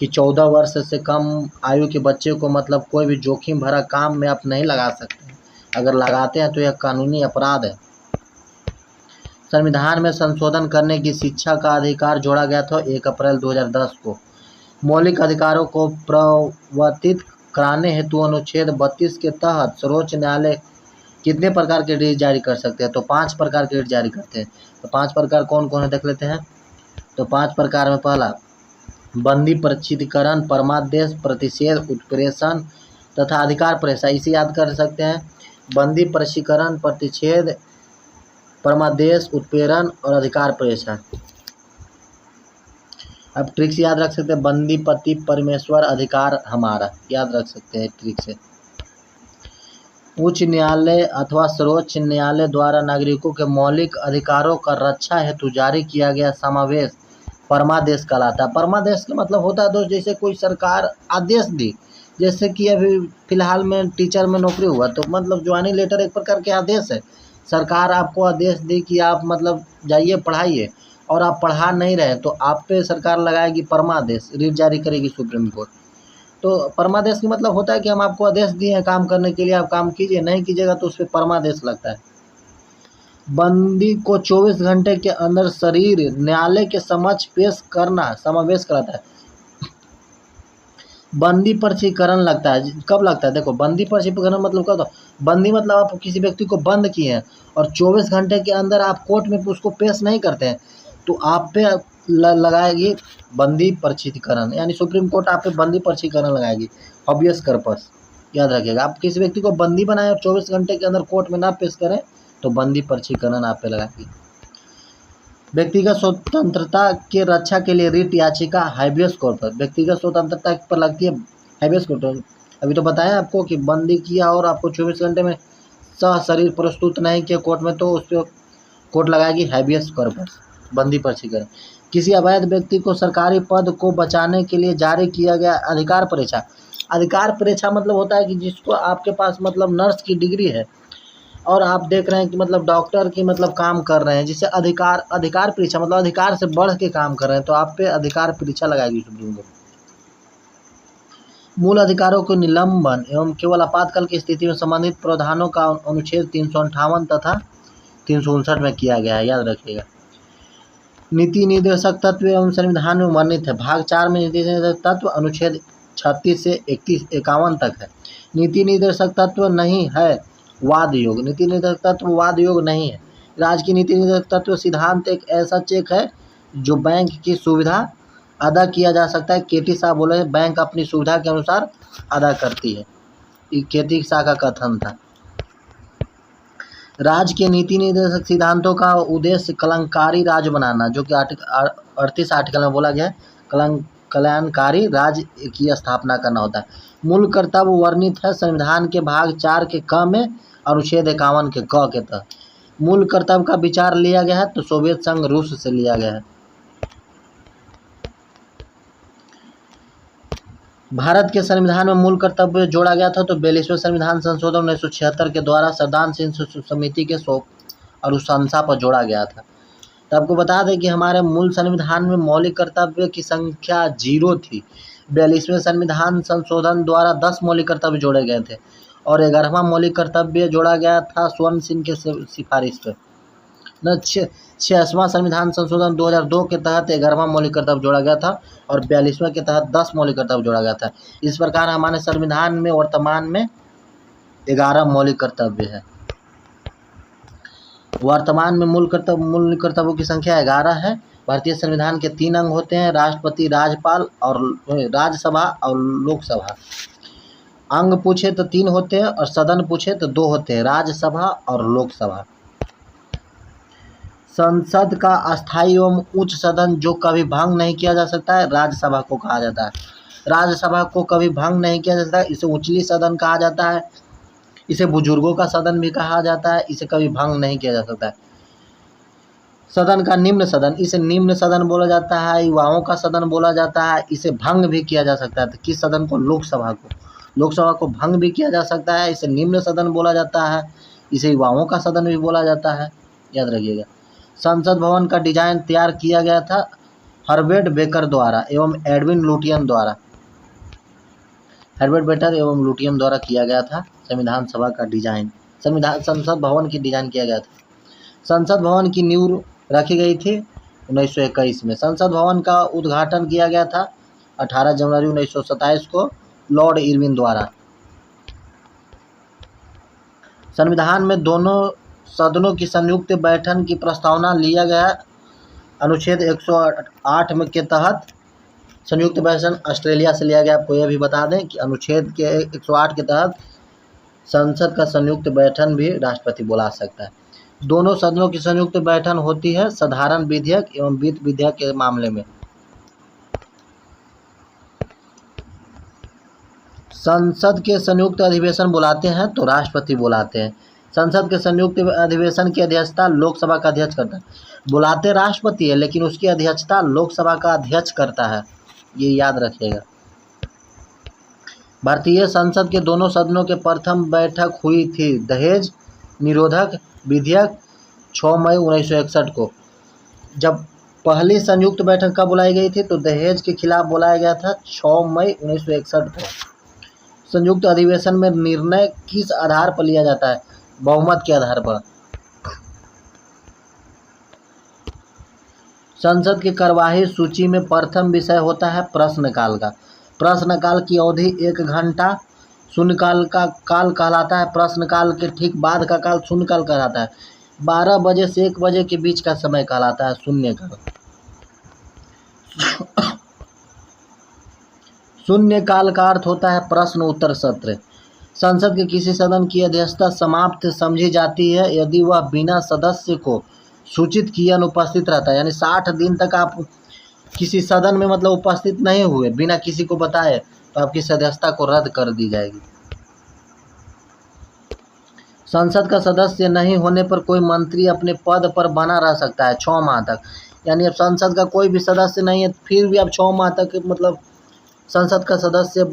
कि 14 वर्ष से कम आयु के बच्चे को मतलब कोई भी जोखिम भरा काम में आप नहीं लगा सकते हैं। अगर लगाते हैं तो यह कानूनी अपराध है। संविधान में संशोधन करने की शिक्षा का अधिकार जोड़ा गया था 1 अप्रैल 2010 को। मौलिक अधिकारों को प्रवर्तित कराने हेतु अनुच्छेद 32 के तहत सर्वोच्च न्यायालय कितने प्रकार के रिट जारी कर सकते हैं? तो 5 प्रकार के रिट जारी करते हैं। तो 5 प्रकार कौन कौन है देख लेते हैं। तो 5 प्रकार में पहला बंदी प्रचितीकरण, परमादेश, प्रतिषेध, उत्प्रेषण तथा अधिकार प्रेषा। इसे याद कर सकते हैं। बंदी प्रचितीकरण, प्रतिषेध, परमादेश, उत्प्रेरण और अधिकार प्रेषा। अब ट्रिक से याद रख सकते हैं। बंदी पति परमेश्वर, अधिकार हमारा, याद रख सकते हैं ट्रिक से। उच्च न्यायालय अथवा सर्वोच्च न्यायालय द्वारा नागरिकों के मौलिक अधिकारों का रक्षा हेतु जारी किया गया समावेश परमादेश कहलाता है। परमादेश का मतलब होता है दोस्त, जैसे कोई सरकार आदेश दी, जैसे कि अभी फिलहाल में टीचर में नौकरी हुआ तो मतलब ज्वाइनिंग लेटर एक प्रकार के आदेश है। सरकार आपको आदेश दी कि आप मतलब जाइए पढ़ाइए और आप पढ़ा नहीं रहे तो आप पे सरकार लगाएगी परमादेश, रिट जारी करेगी सुप्रीम कोर्ट। तो परमादेश का मतलब होता है कि हम आपको आदेश दिए हैं काम करने के लिए, आप काम कीजिए, नहीं कीजिएगा तो उस पर परमादेश लगता है। बंदी को 24 घंटे के अंदर शरीर न्यायालय के समक्ष पेश करना समावेश कराता है। बंदी प्रचितीकरण लगता है, कब लगता है? देखो, बंदी प्रचितीकरण मतलब कब? बंदी मतलब आप किसी व्यक्ति को बंद किए हैं और 24 घंटे के अंदर आप कोर्ट में उसको पेश नहीं करते हैं तो आप पे लगाएगी बंदी प्रचितीकरण, यानी सुप्रीम कोर्ट आप पे बंदी प्रचितीकरण लगाएगी। ऑब्वियस पर्पस, याद रखिएगा। आप किसी व्यक्ति को बंदी बनाए और 24 घंटे के अंदर कोर्ट में ना पेश करें तो बंदी प्रचितीकरण आप पे लगाएगी। व्यक्तिगत स्वतंत्रता की रक्षा के लिए रिट याचिका हाइबियस कॉर्पस, व्यक्तिगत स्वतंत्रता पर लगती है हाइबियस कॉर्पस। अभी तो बताया आपको कि बंदी किया और आपको 24 घंटे में शरीर प्रस्तुत नहीं किया कोर्ट में तो उस पर कोर्ट लगाएगी हाइबियस कॉर्पस, बंदी प्रचितीकरण। किसी अवैध व्यक्ति को सरकारी पद को बचाने के लिए जारी किया गया अधिकार परीक्षा। अधिकार परीक्षा मतलब होता है कि जिसको आपके पास मतलब नर्स की डिग्री है और आप देख रहे हैं कि मतलब डॉक्टर की मतलब काम कर रहे हैं, जिससे अधिकार परीक्षा मतलब अधिकार से बढ़ के काम कर रहे हैं तो आप पे अधिकार परीक्षा लगाएगी सुप्रीम कोर्ट। मूल अधिकारों को निलंबन एवं केवल आपातकाल की स्थिति में संबंधित प्रावधानों का अनुच्छेद 358 तथा 359 में किया गया है, याद रखिएगा। नीति निर्देशक तत्व एवं संविधान में वर्णित है। भाग 4 में नीति निर्देशक तत्व अनुच्छेद 36 से 51 तक है। नीति निर्देशक तत्व नहीं है वाद योग, नीति निर्देशक तत्व वाद योग नहीं है। राज्य की नीति निर्देशक तत्व सिद्धांत एक ऐसा चेक है जो बैंक की सुविधा अदा किया जा सकता है। केटी साहब बोले बैंक अपनी सुविधा के अनुसार अदा करती है, ये केटी शाह का कथन था। राज्य के नीति निर्देशक सिद्धांतों का उद्देश्य कल्याणकारी राज्य बनाना, जो कि 38 आर्टिकल में बोला गया है, कल्याणकारी राज्य की स्थापना करना होता है। मूल कर्तव्य वर्णित है संविधान के भाग 4 के क में अनुच्छेद 51 के क के तहत। मूल कर्तव्य का विचार लिया गया है तो सोवियत संघ रूस से लिया गया है। भारत के संविधान में मूल कर्तव्य जोड़ा गया था तो 42वें संविधान संशोधन 1976 के द्वारा संविधान समिति के अनुशंसा पर जोड़ा गया था। तो आपको बता दें कि हमारे मूल संविधान में मौलिक कर्तव्य की संख्या 0 थी। 42वें संविधान संशोधन द्वारा 10 मौलिक कर्तव्य जोड़े गए थे और 11वां मौलिक कर्तव्य जोड़ा गया था स्वर्ण सिंह के सिफारिश पर। 66वां संविधान संशोधन 2002 के तहत 11वां मौलिक कर्तव्य जोड़ा गया था और 42वें के तहत 10 मौलिक कर्तव्य जोड़ा गया था। इस प्रकार हमारे संविधान में वर्तमान में 11 मौलिक कर्तव्य है। वर्तमान में मूल कर्तव्यों की संख्या 11 है। भारतीय संविधान के 3 अंग होते हैं, राष्ट्रपति, राज्यपाल और राज्यसभा और लोकसभा। अंग पूछे तो 3 होते हैं और सदन पूछे तो 2 होते हैं, राज्यसभा और लोकसभा। संसद का अस्थायी एवं उच्च सदन जो कभी भंग नहीं किया जा सकता है, राज्यसभा को कहा जाता है। राज्यसभा को कभी भंग नहीं किया जा सकता, इसे उचली सदन कहा जाता है, इसे बुजुर्गों का सदन भी कहा जाता है, इसे कभी भंग नहीं किया जा सकता है। सदन का निम्न सदन, इसे निम्न सदन बोला जाता है, युवाओं का सदन बोला जाता है, इसे भंग भी किया जा सकता है। तो किस सदन को? लोकसभा को भंग भी किया जा सकता है, इसे निम्न सदन बोला जाता है, इसे युवाओं का सदन भी बोला जाता है। याद रखिएगा। संसद भवन का डिजाइन तैयार किया गया था हर्बर्ट बेकर द्वारा एवं एडविन लुटियन द्वारा। हर्बर्ट बेकर एवं लुटियन द्वारा किया गया था संविधान सभा का डिजाइन, संसद भवन की डिजाइन किया गया था। संसद भवन की नींव रखी गई थी 1921 में। संसद भवन का उद्घाटन किया गया था 18 जनवरी 1927 को लॉर्ड इरविन द्वारा। संविधान में दोनों सदनों की संयुक्त बैठक की प्रस्तावना लिया गया। अनुच्छेद 108 में के तहत संयुक्त बैठक ऑस्ट्रेलिया से लिया गया। आपको यह भी बता दें कि अनुच्छेद के 108 के तहत संसद का संयुक्त बैठक भी राष्ट्रपति बुला सकता है। दोनों सदनों की संयुक्त बैठक होती है साधारण विधेयक एवं वित्त विधेयक के मामले में। संसद के संयुक्त अधिवेशन बुलाते हैं तो राष्ट्रपति बुलाते हैं। संसद के संयुक्त अधिवेशन की अध्यक्षता लोकसभा का अध्यक्ष करता है। बुलाते राष्ट्रपति है लेकिन उसकी अध्यक्षता लोकसभा का अध्यक्ष करता है, ये याद रखिएगा। भारतीय संसद के दोनों सदनों के प्रथम बैठक हुई थी दहेज निरोधक विधेयक 6 मई 1961 को। जब पहली संयुक्त बैठक कब बुलाई गई थी तो दहेज के खिलाफ बुलाया गया था 6 मई 1961 को। संयुक्त अधिवेशन में निर्णय किस आधार पर लिया जाता है? बहुमत के आधार पर। संसद की कार्यवाही सूची में प्रथम विषय होता है प्रश्नकाल का। प्रश्नकाल की अवधि 1 घंटा शून्यकाल का काल कहलाता है। प्रश्नकाल के ठीक बाद का काल शून्यकाल कहलाता है। 12 बजे से 1 बजे के बीच का समय कहलाता है शून्यकाल। शून्यकाल का अर्थ होता है प्रश्न उत्तर सत्र। संसद के किसी सदन की अध्यक्षता समाप्त समझी जाती है यदि वह बिना सदस्य को सूचित किए अनुपस्थित रहता है। यानी 60 दिन तक आप किसी सदन में मतलब उपस्थित नहीं हुए बिना किसी को बताए तो आपकी सदस्यता को रद्द कर दी जाएगी। संसद का सदस्य नहीं होने पर कोई मंत्री अपने पद पर बना रह सकता है 6 माह तक। यानी अब संसद का कोई भी सदस्य नहीं है फिर भी आप 6 माह तक मतलब संसद का सदस्य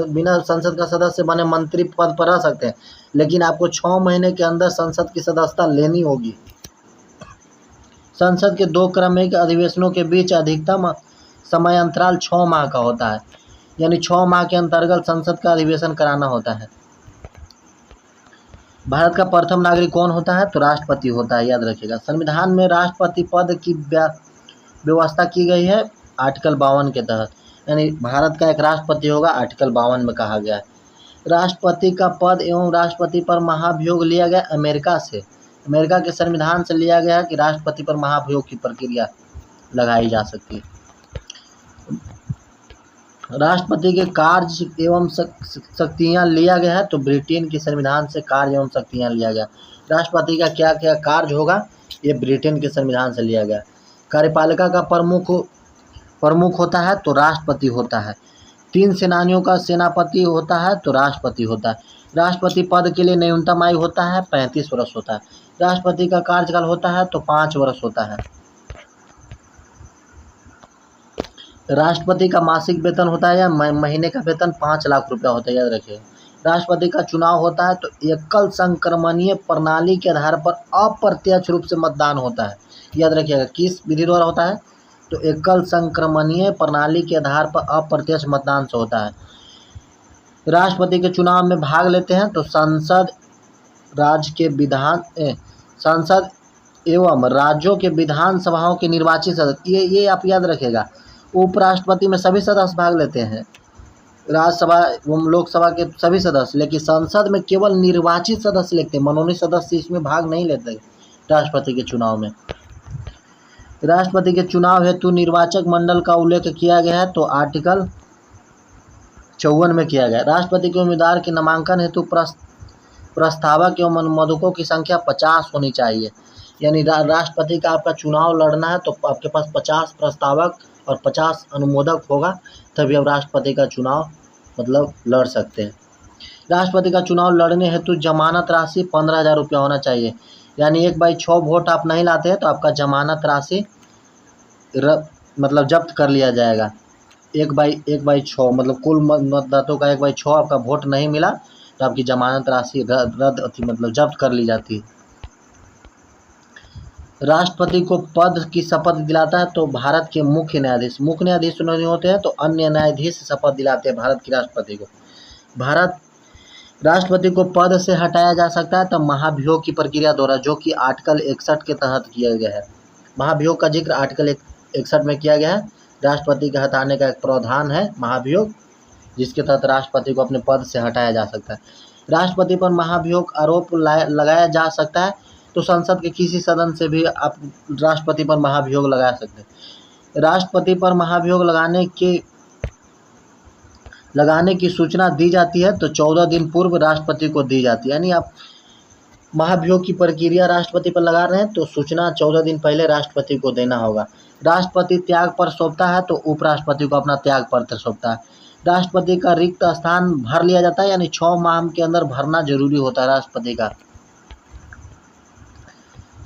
बिना संसद का सदस्य बने मंत्री पद पर रह सकते हैं, लेकिन आपको 6 महीने के अंदर संसद की सदस्यता लेनी होगी। संसद के 2 क्रमिक अधिवेशनों के बीच अधिकतम समय अंतराल 6 माह का होता है। यानी 6 माह के अंतर्गत संसद का अधिवेशन कराना होता है। भारत का प्रथम नागरिक कौन होता है? तो राष्ट्रपति होता है, याद रखिएगा। संविधान में राष्ट्रपति पद की व्यवस्था की गई है आर्टिकल 52 के तहत। यानी भारत का एक राष्ट्रपति होगा, आर्टिकल 52 में कहा गया है। राष्ट्रपति का पद एवं राष्ट्रपति पर महाभियोग लिया गया अमेरिका से। अमेरिका के संविधान से लिया गया है कि राष्ट्रपति पर महाभियोग की प्रक्रिया लगाई जा सकती है। राष्ट्रपति के कार्य एवं शक्तियाँ लिया गया है तो ब्रिटेन के संविधान से कार्य एवं शक्तियाँ लिया गया। राष्ट्रपति का क्या क्या कार्य होगा ये ब्रिटेन के संविधान से लिया गया। कार्यपालिका का प्रमुख होता है तो राष्ट्रपति होता है। 3 सेनानियों का सेनापति होता है तो राष्ट्रपति होता है। राष्ट्रपति पद के लिए न्यूनतम आयु होता है 35 वर्ष होता है। राष्ट्रपति का कार्यकाल होता है तो 5 वर्ष होता है। राष्ट्रपति का मासिक वेतन होता है या महीने का वेतन 5 लाख रुपया होता है, याद रखिए। राष्ट्रपति का चुनाव होता है तो एकल संक्रमणीय प्रणाली के आधार पर अप्रत्यक्ष रूप से मतदान होता है, याद रखिएगा। किस विधि द्वारा होता है? तो एकल संक्रमणीय प्रणाली के आधार पर अप्रत्यक्ष मतदान से होता है। राष्ट्रपति के चुनाव में भाग लेते हैं तो संसद एवं राज्यों के विधान सभाओं के निर्वाचित सदस्य, ये आप याद रखिएगा। उपराष्ट्रपति में सभी सदस्य भाग लेते हैं, राज्यसभा एवं लोकसभा के सभी सदस्य, लेकिन संसद में केवल निर्वाचित सदस्य लेते हैं, मनोनीत सदस्य इसमें भाग नहीं लेते राष्ट्रपति के चुनाव में। राष्ट्रपति के चुनाव हेतु निर्वाचक मंडल का उल्लेख किया गया है तो आर्टिकल 54 में किया गया। राष्ट्रपति के उम्मीदवार के नामांकन हेतु प्रस्तावक एवं अनुमोदकों की संख्या 50 होनी चाहिए। यानी राष्ट्रपति का आपका चुनाव लड़ना है तो आपके पास 50 प्रस्तावक और 50 अनुमोदक होगा, तभी आप राष्ट्रपति का चुनाव मतलब लड़ सकते हैं। राष्ट्रपति का चुनाव लड़ने हेतु जमानत राशि 15,000 रुपया होना चाहिए। यानी 1/6 वोट आप नहीं लाते हैं तो आपका जमानत राशि मतलब जब्त कर लिया जाएगा। 1/6 मतलब कुल मतदाताओं का 1/6 आपका वोट नहीं मिला तो आपकी जमानत राशि मतलब जब्त कर ली जाती है। राष्ट्रपति को पद की शपथ दिलाता है तो भारत के मुख्य न्यायाधीश नहीं होते हैं, तो अन्य न्यायाधीश शपथ दिलाते हैं भारत की राष्ट्रपति को। भारत राष्ट्रपति को पद से हटाया जा सकता है तो महाभियोग की प्रक्रिया द्वारा, जो कि आर्टिकल 61 के तहत किया गया है। महाभियोग का जिक्र आर्टिकल 61 में किया गया है। राष्ट्रपति के हटाने का एक प्रावधान है महाभियोग, जिसके तहत राष्ट्रपति को अपने पद से हटाया जा सकता है। राष्ट्रपति पर महाभियोग आरोप लगाया जा सकता है तो संसद के किसी सदन से भी आप राष्ट्रपति पर महाभियोग लगा सकते हैं। राष्ट्रपति पर महाभियोग लगाने की सूचना दी जाती है तो 14 दिन पूर्व राष्ट्रपति को दी जाती है। यानी आप महाभियोग की प्रक्रिया राष्ट्रपति पर लगा रहे हैं तो सूचना 14 दिन पहले राष्ट्रपति को देना होगा। राष्ट्रपति त्याग पत्र सौंपता है तो उपराष्ट्रपति को अपना त्याग पत्र सौंपता है। राष्ट्रपति का रिक्त स्थान भर लिया जाता है, यानी 6 माह के अंदर भरना जरूरी होता है राष्ट्रपति का।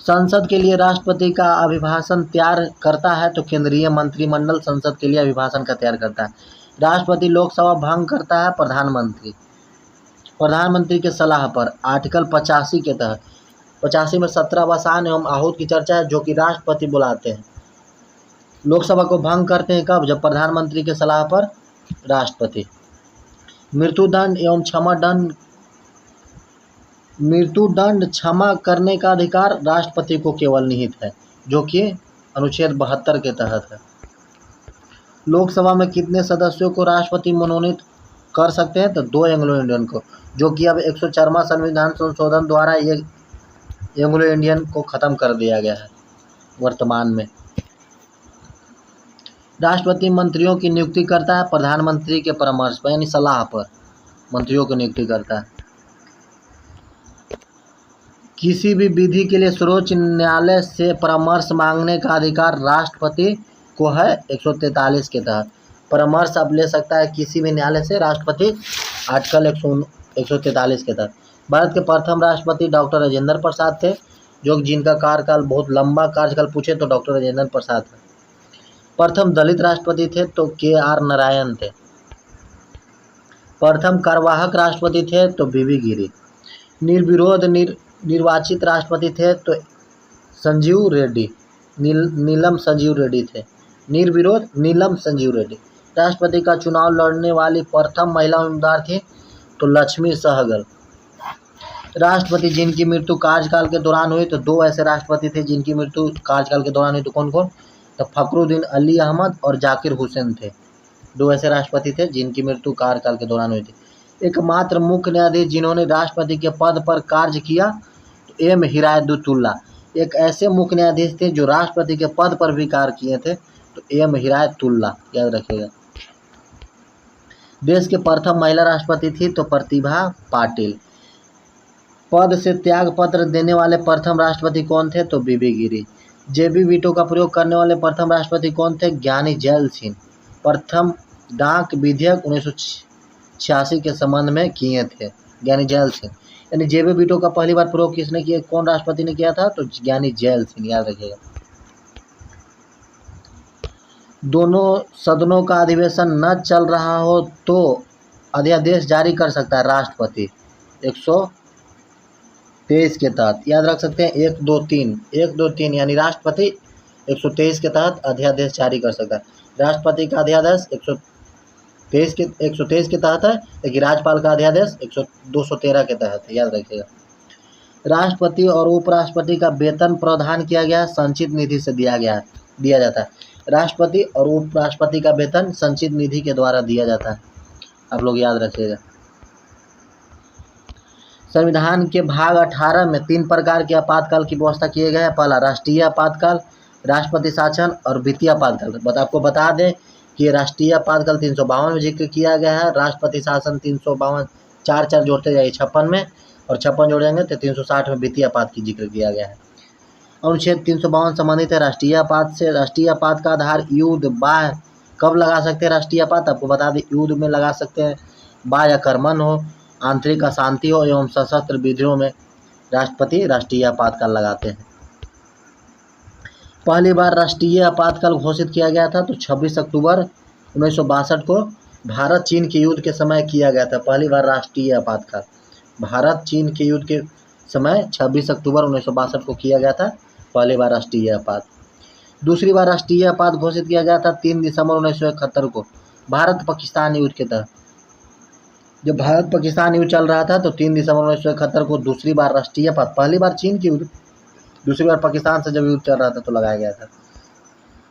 संसद के लिए राष्ट्रपति का अभिभाषण तैयार करता है तो केंद्रीय मंत्रिमंडल संसद के लिए अभिभाषण का तैयार करता है। राष्ट्रपति लोकसभा भंग करता है प्रधानमंत्री के सलाह पर आर्टिकल 85 के तहत। 85 में 17 वसान एवं आहूत की चर्चा है, जो कि राष्ट्रपति बुलाते हैं। लोकसभा को भंग करते हैं कब? जब प्रधानमंत्री के सलाह पर राष्ट्रपति। मृत्युदंड क्षमा करने का अधिकार राष्ट्रपति को केवल निहित है, जो कि अनुच्छेद 72 के तहत है। लोकसभा में कितने सदस्यों को राष्ट्रपति मनोनीत कर सकते हैं? तो 2 एंग्लो इंडियन को, जो कि अब 104वां संविधान संशोधन द्वारा ये एंग्लो इंडियन को ख़त्म कर दिया गया है वर्तमान में। राष्ट्रपति मंत्रियों की नियुक्ति करता है प्रधानमंत्री के परामर्श पर, यानी सलाह पर मंत्रियों की नियुक्ति करता है। किसी भी विधि के लिए सर्वोच्च न्यायालय से परामर्श मांगने का अधिकार राष्ट्रपति को है 143 के तहत। परामर्श अब ले सकता है किसी भी न्यायालय से राष्ट्रपति आर्टिकल 143 के तहत। भारत के प्रथम राष्ट्रपति डॉक्टर राजेंद्र प्रसाद थे, जिनका कार्यकाल बहुत लंबा कार्यकाल पूछे तो डॉक्टर राजेंद्र प्रसाद थे। प्रथम दलित राष्ट्रपति थे तो KR नारायण थे। प्रथम कार्यवाहक राष्ट्रपति थे तो BB गिरी। निर्विरोध निर्वाचित राष्ट्रपति थे तो संजीव रेड्डी, नीलम संजीव रेड्डी थे। निर्विरोध नीलम संजीव रेड्डी। राष्ट्रपति का चुनाव लड़ने वाली प्रथम महिला उम्मीदवार थी तो लक्ष्मी सहगल। राष्ट्रपति जिनकी मृत्यु कार्यकाल के दौरान हुई, तो 2 ऐसे राष्ट्रपति थे जिनकी मृत्यु कार्यकाल के दौरान हुई, तो कौन कौन? तो फखरुद्दीन अली अहमद और जाकिर हुसैन थे। 2 ऐसे राष्ट्रपति थे जिनकी मृत्यु कार्यकाल के दौरान हुई थी। एकमात्र मुख्य न्यायाधीश जिन्होंने राष्ट्रपति के पद पर कार्य किया तो M हिदायतुल्लाह। एक ऐसे मुख्य न्यायाधीश थे जो राष्ट्रपति के पद पर भी कार्य किए थे, तो M हिदायतुल्लाह, याद रखिएगा। देश के प्रथम महिला राष्ट्रपति थी तो प्रतिभा पाटिल। पद से त्याग पत्र देने वाले प्रथम राष्ट्रपति कौन थे? तो BB गिरी। JB वीटो का प्रयोग करने वाले प्रथम राष्ट्रपति कौन थे? ज्ञानी जैल सिंह। प्रथम डाक विधेयक 1986 के संबंध में किए थे ज्ञानी जैल सिंह। यानी JB वीटो का पहली बार प्रयोग किसने किया, कौन राष्ट्रपति ने किया था? तो ज्ञानी जैल सिंह, याद रखिएगा। दोनों सदनों का अधिवेशन न चल रहा हो तो अध्यादेश जारी कर सकता है राष्ट्रपति 123 के तहत, याद रख सकते हैं। 1, 2, 3 यानी राष्ट्रपति 123 के तहत अध्यादेश जारी कर सकता है। राष्ट्रपति का अध्यादेश 123 के तहत है, लेकिन राज्यपाल का अध्यादेश 213 के तहत है, याद रखिएगा। राष्ट्रपति और उपराष्ट्रपति का वेतन प्रावधान किया गया है, संचित निधि से दिया जाता है। राष्ट्रपति और उपराष्ट्रपति का वेतन संचित निधि के द्वारा दिया जाता है, आप लोग याद रखिएगा। संविधान के भाग 18 में 3 प्रकार के आपातकाल की व्यवस्था किए गए हैं। पहला राष्ट्रीय आपातकाल, राष्ट्रपति शासन और वित्तीय आपातकाल। आपको बता दें कि राष्ट्रीय आपातकाल 352 में जिक्र किया गया है, राष्ट्रपति शासन 352, 4 जोड़ते जाइए 56 में, और 56 जोड़ जाएंगे तो 360 में वित्तीय आपात की जिक्र किया गया है। अनुच्छेद 352 संबंधित है राष्ट्रीय आपात से। राष्ट्रीय आपात का आधार युद्ध, बाह्य, कब लगा सकते हैं राष्ट्रीय आपात? आपको बता दें युद्ध में लगा सकते हैं, बाह्य आक्रमण हो, आंतरिक अशांति हो एवं सशस्त्र विद्रोह में राष्ट्रपति राष्ट्रीय आपातकाल लगाते हैं। पहली बार राष्ट्रीय आपातकाल घोषित किया गया था तो 26 अक्टूबर 1962 को भारत चीन के युद्ध के समय किया गया था। पहली बार राष्ट्रीय आपातकाल भारत चीन के युद्ध के समय 26 अक्टूबर 1962 को किया गया था पहली बार राष्ट्रीय आपात। दूसरी बार राष्ट्रीय आपात घोषित किया गया था 3 दिसंबर 1971 को भारत पाकिस्तान युद्ध के तहत। जब भारत पाकिस्तान युद्ध चल रहा था तो 3 दिसंबर 1971 को दूसरी बार राष्ट्रीय आपात, पहली बार चीन की युद्ध, दूसरी बार पाकिस्तान से जब युद्ध चल रहा था तो लगाया गया था।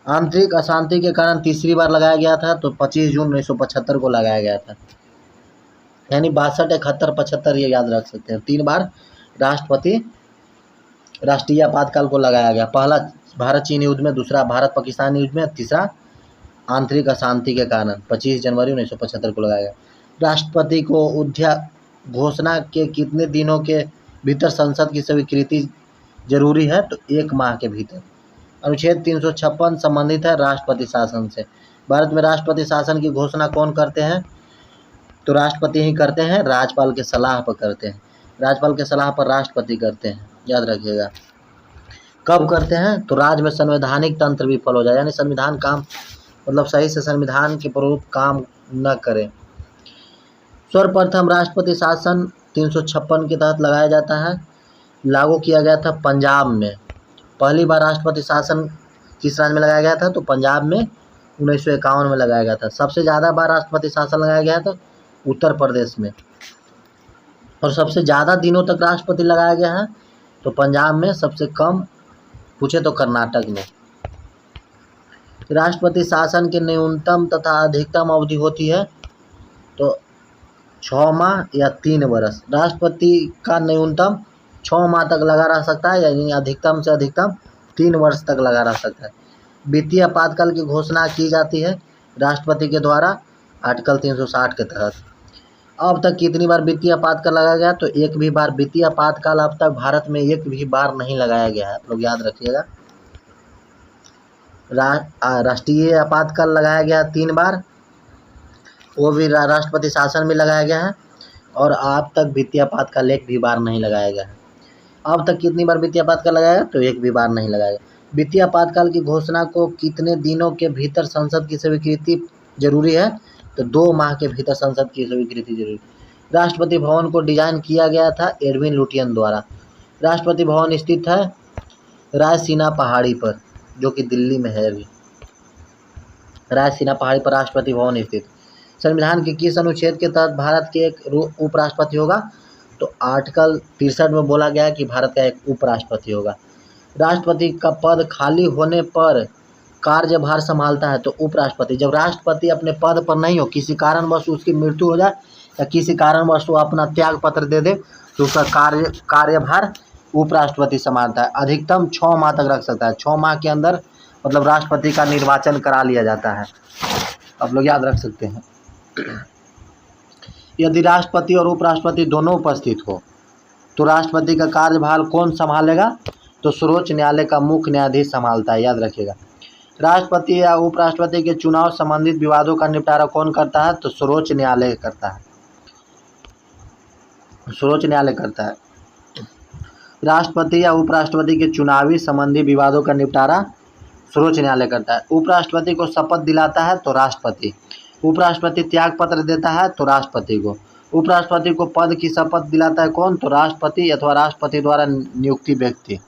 आंतरिक अशांति के कारण तीसरी बार लगाया गया था तो 25 जून 1975 को लगाया गया था। यानी 62, 71, 75 ये याद रख सकते हैं। 3 बार राष्ट्रीय आपातकाल को लगाया गया। पहला भारत चीन युद्ध में, दूसरा भारत पाकिस्तान युद्ध में, तीसरा आंतरिक अशांति के कारण 25 जनवरी 1975 को लगाया गया। राष्ट्रपति को घोषणा के कितने दिनों के भीतर संसद की स्वीकृति जरूरी है? तो 1 माह के भीतर। अनुच्छेद 356 संबंधित है राष्ट्रपति शासन से। भारत में राष्ट्रपति शासन की घोषणा कौन करते हैं? तो राष्ट्रपति ही करते हैं, राज्यपाल के सलाह पर करते हैं। राज्यपाल के सलाह पर राष्ट्रपति करते हैं, याद रखिएगा। कब करते हैं? तो राज्य में संवैधानिक तंत्र विफल हो जाए, यानी संविधान काम मतलब सही से संविधान के प्ररूप काम न करे। सर्वप्रथम राष्ट्रपति शासन 356 के तहत लगाया जाता है। लागू किया गया था पंजाब में। पहली बार राष्ट्रपति शासन किस राज्य में लगाया गया था? तो पंजाब में 1951 में लगाया गया था। सबसे ज़्यादा बार राष्ट्रपति शासन लगाया गया था उत्तर प्रदेश में, और सबसे ज़्यादा दिनों तक राष्ट्रपति लगाया गया है तो पंजाब में, सबसे कम पूछे तो कर्नाटक में। राष्ट्रपति शासन की न्यूनतम तथा अधिकतम अवधि होती है तो 6 माह या 3 वर्ष। राष्ट्रपति का न्यूनतम 6 माह तक लगा रह सकता है, यानी अधिकतम से अधिकतम 3 वर्ष तक लगा रह सकता है। वित्तीय आपातकाल की घोषणा की जाती है राष्ट्रपति के द्वारा आर्टिकल 360 के तहत। अब तक कितनी बार वित्तीय आपातकाल लगाया गया? तो 1 भी बार। वित्तीय आपातकाल अब तक भारत में 1 भी बार नहीं लगाया गया है, आप लोग याद रखिएगा। राष्ट्रीय आपातकाल लगाया गया 3 बार, वो भी राष्ट्रपति शासन में लगाया गया है, और अब तक वित्तीय आपातकाल 1 भी बार नहीं लगाया गया है। अब तक कितनी बार वित्तीय आपातकाल लगाया? तो 1 भी बार नहीं लगाया गया। वित्तीय आपातकाल की घोषणा को कितने दिनों के भीतर संसद की स्वीकृति जरूरी है? तो 2 माह के भीतर संसद की स्वीकृति जरूरी। राष्ट्रपति भवन को डिजाइन किया गया था एडविन लुटियन द्वारा। राष्ट्रपति भवन स्थित है रायसीना पहाड़ी पर, जो कि दिल्ली में है। अभी रायसीना पहाड़ी पर राष्ट्रपति भवन स्थित। संविधान के किस अनुच्छेद के तहत भारत के एक उपराष्ट्रपति होगा? तो आर्टिकल 63 में बोला गया है कि भारत का एक उपराष्ट्रपति होगा। राष्ट्रपति का पद खाली होने पर कार्यभार संभालता है तो उपराष्ट्रपति। जब राष्ट्रपति अपने पद पर नहीं हो, किसी कारणवश उसकी मृत्यु हो जाए या किसी कारणवश वो अपना त्याग पत्र दे दे तो उसका कार्यभार उपराष्ट्रपति संभालता है। अधिकतम 6 माह तक रख सकता है। 6 माह के अंदर मतलब राष्ट्रपति का निर्वाचन करा लिया जाता है, आप लोग याद रख सकते हैं। यदि राष्ट्रपति और उपराष्ट्रपति दोनों उपस्थित हो तो राष्ट्रपति का कार्यभार कौन संभालेगा? तो सर्वोच्च न्यायालय का मुख्य न्यायाधीश संभालता है, याद रखिएगा। राष्ट्रपति या उपराष्ट्रपति के चुनाव संबंधित विवादों का निपटारा कौन करता है? तो सर्वोच्च न्यायालय करता है, सर्वोच्च न्यायालय करता है। राष्ट्रपति या उपराष्ट्रपति के चुनावी संबंधी विवादों का निपटारा सर्वोच्च न्यायालय करता है। उपराष्ट्रपति को शपथ दिलाता है तो राष्ट्रपति। उपराष्ट्रपति त्याग पत्र देता है तो राष्ट्रपति को। उपराष्ट्रपति को पद की शपथ दिलाता है कौन? तो राष्ट्रपति अथवा राष्ट्रपति द्वारा नियुक्त व्यक्ति।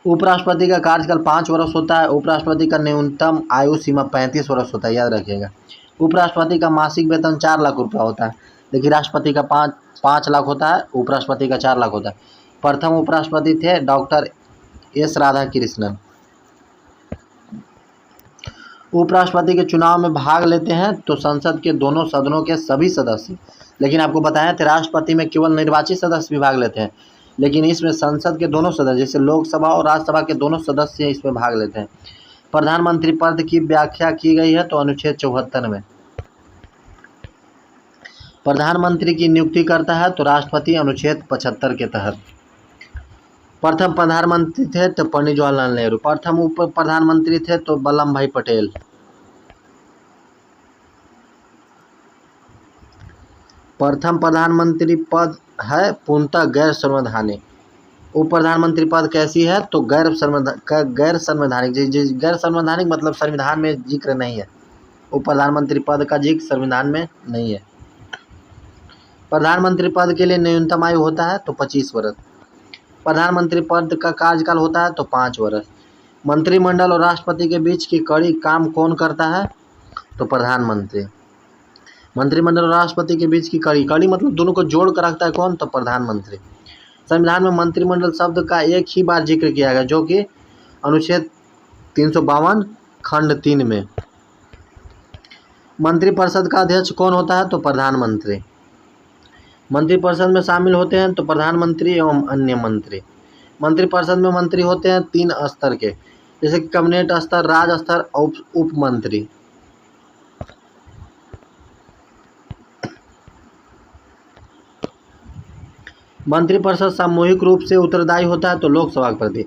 उपराष्ट्रपति का कार्यकाल 5 वर्ष होता है। उपराष्ट्रपति का न्यूनतम आयु सीमा 35 वर्ष होता है, याद रखिएगा। उपराष्ट्रपति का मासिक वेतन 4 लाख रुपया होता है, लेकिन राष्ट्रपति का 5 लाख होता है, उपराष्ट्रपति का 4 लाख होता है। प्रथम उपराष्ट्रपति थे डॉक्टर एस राधाकृष्णन। उपराष्ट्रपति के चुनाव में भाग लेते हैं तो संसद के दोनों सदनों के सभी सदस्य, लेकिन आपको बताया थे राष्ट्रपति में केवल निर्वाचित सदस्य भी भाग लेते हैं, लेकिन इसमें संसद के दोनों सदस्य जैसे लोकसभा और राज्यसभा के दोनों सदस्य इसमें भाग लेते हैं। प्रधानमंत्री पद की व्याख्या की गई है तो अनुच्छेद 74 में। प्रधानमंत्री की नियुक्ति करता है तो राष्ट्रपति अनुच्छेद 75 के तहत। प्रथम प्रधानमंत्री थे तो पंडित जवाहरलाल नेहरू। प्रथम उप प्रधानमंत्री थे तो वल्लभ भाई पटेल। प्रथम प्रधानमंत्री पद है पूर्णतः गैर संवैधानिक। उप प्रधानमंत्री पद कैसी है? तो गैर संवैधानिक। गैर संवैधानिक मतलब संविधान में जिक्र नहीं है। उप प्रधानमंत्री पद का जिक्र संविधान में नहीं है। प्रधानमंत्री पद के लिए न्यूनतम आयु होता है तो 25 वर्ष। प्रधानमंत्री पद का कार्यकाल होता है तो 5 वर्ष। मंत्रिमंडल और राष्ट्रपति के बीच की कड़ी काम कौन करता है तो प्रधानमंत्री। मंत्रिमंडल और राष्ट्रपति के बीच की कड़ी मतलब दोनों को जोड़ कर रखता है कौन तो प्रधानमंत्री। संविधान में मंत्रिमंडल शब्द का एक ही बार जिक्र किया गया जो कि अनुच्छेद 352 खंड 3 में। मंत्रिपरिषद का अध्यक्ष कौन होता है तो प्रधानमंत्री। मंत्रिपरिषद में शामिल होते हैं तो प्रधानमंत्री एवं अन्य मंत्री। मंत्रिपरिषद में मंत्री होते हैं 3 स्तर के, जैसे कि कैबिनेट स्तर, राज्य स्तर, उप मंत्री। मंत्रिपरिषद सामूहिक रूप से उत्तरदायी होता है तो लोकसभा के प्रति,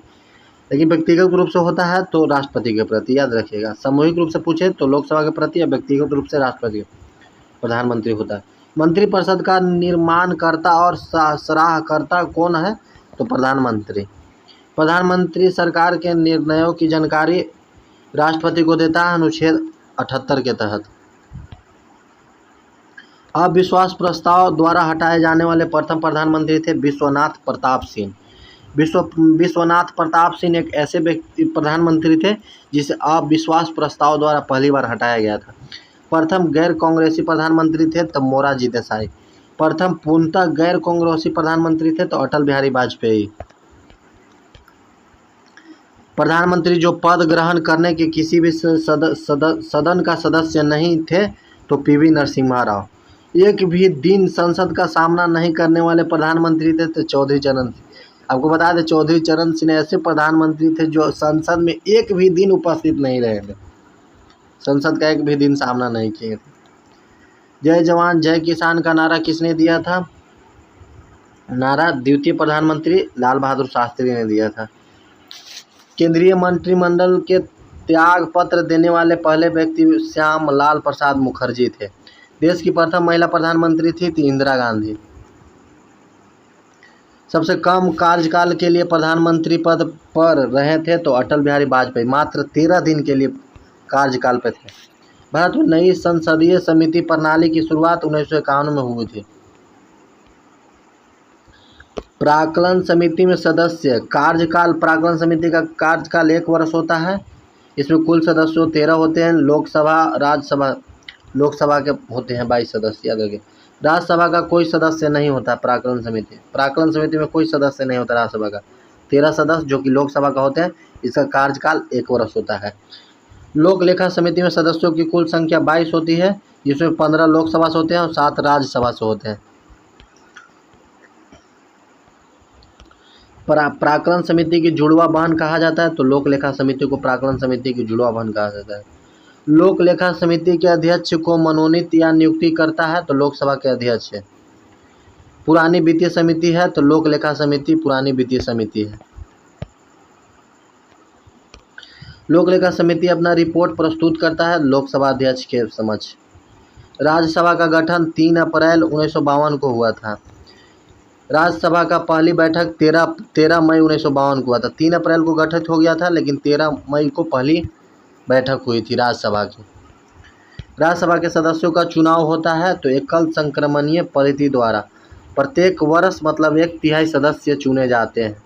लेकिन व्यक्तिगत रूप से होता है तो राष्ट्रपति के प्रति। याद रखिएगा, सामूहिक रूप से पूछे तो लोकसभा के प्रति या व्यक्तिगत रूप से राष्ट्रपति प्रधानमंत्री होता है। मंत्रिपरिषद का निर्माणकर्ता और सराहकर्ता कौन है तो प्रधानमंत्री। प्रधानमंत्री सरकार के निर्णयों की जानकारी राष्ट्रपति को देता है अनुच्छेद 78 के तहत। अविश्वास प्रस्ताव द्वारा हटाए जाने वाले प्रथम प्रधानमंत्री थे विश्वनाथ प्रताप सिंह। विश्वनाथ प्रताप सिंह एक ऐसे प्रधानमंत्री थे जिसे अविश्वास प्रस्ताव द्वारा पहली बार हटाया गया था। प्रथम गैर कांग्रेसी प्रधानमंत्री थे तो मोरारजी देसाई। प्रथम पूर्णतः गैर कांग्रेसी प्रधानमंत्री थे तो अटल बिहारी वाजपेयी। प्रधानमंत्री जो पद ग्रहण करने के किसी भी सदन का सदस्य नहीं थे तो पीवी नरसिम्हा राव। एक भी दिन संसद का सामना नहीं करने वाले प्रधानमंत्री थे तो चौधरी चरण सिंह। आपको बता दें, चौधरी चरण सिंह ऐसे प्रधानमंत्री थे जो संसद में एक भी दिन उपस्थित नहीं रहे थे, संसद का एक भी दिन सामना नहीं किए थे। जय जवान जय किसान का नारा किसने दिया था? नारा द्वितीय प्रधानमंत्री लाल बहादुर शास्त्री ने दिया था। केंद्रीय मंत्रिमंडल के त्याग पत्र देने वाले पहले व्यक्ति श्याम लाल प्रसाद मुखर्जी थे। देश की प्रथम महिला प्रधानमंत्री थी इंदिरा गांधी। सबसे कम कार्यकाल के लिए प्रधानमंत्री पद पर रहे थे तो अटल बिहारी वाजपेयी, मात्र 13 दिन के लिए कार्यकाल पे थे। भारत में नई संसदीय समिति प्रणाली की शुरुआत 1951 में हुई थी। प्राक्कलन समिति में सदस्य कार्यकाल, प्राक्कलन समिति का कार्यकाल 1 वर्ष होता है। इसमें कुल सदस्य 13 होते हैं। लोकसभा राज्यसभा, लोकसभा के होते हैं 22 सदस्य, याद रखिए। राज्यसभा का कोई सदस्य नहीं होता। प्राक्कलन समिति में कोई सदस्य नहीं होता राज्यसभा का। 13 सदस्य जो कि लोकसभा का होते हैं, इसका कार्यकाल 1 वर्ष होता है। लोक लेखा समिति में सदस्यों की कुल संख्या 22 होती है, जिसमें 15 लोकसभा से होते हैं और 7 राज्यसभा से होते हैं। प्राक्कलन समिति की जुड़वा बहन कहा जाता है तो लोक लेखा समिति को प्राक्कलन समिति की जुड़वा बहन कहा जाता है। लोक लेखा समिति के अध्यक्ष को मनोनीत या नियुक्ति करता है तो लोकसभा के अध्यक्ष है। पुरानी वित्तीय समिति है तो लोक लेखा समिति पुरानी वित्तीय समिति है। लोक लेखा समिति अपना रिपोर्ट प्रस्तुत करता है लोकसभा अध्यक्ष के समक्ष। राज्यसभा का गठन 3 अप्रैल 1952 को हुआ था। राज्यसभा का पहली बैठक 13 मई 1952 को हुआ था। 3 अप्रैल को गठित हो गया था, लेकिन 13 मई को पहली बैठक हुई थी राज्यसभा की। राज्यसभा के सदस्यों का चुनाव होता है तो एकल संक्रमणीय पद्धति द्वारा। प्रत्येक वर्ष मतलब 1/3 सदस्य चुने जाते हैं।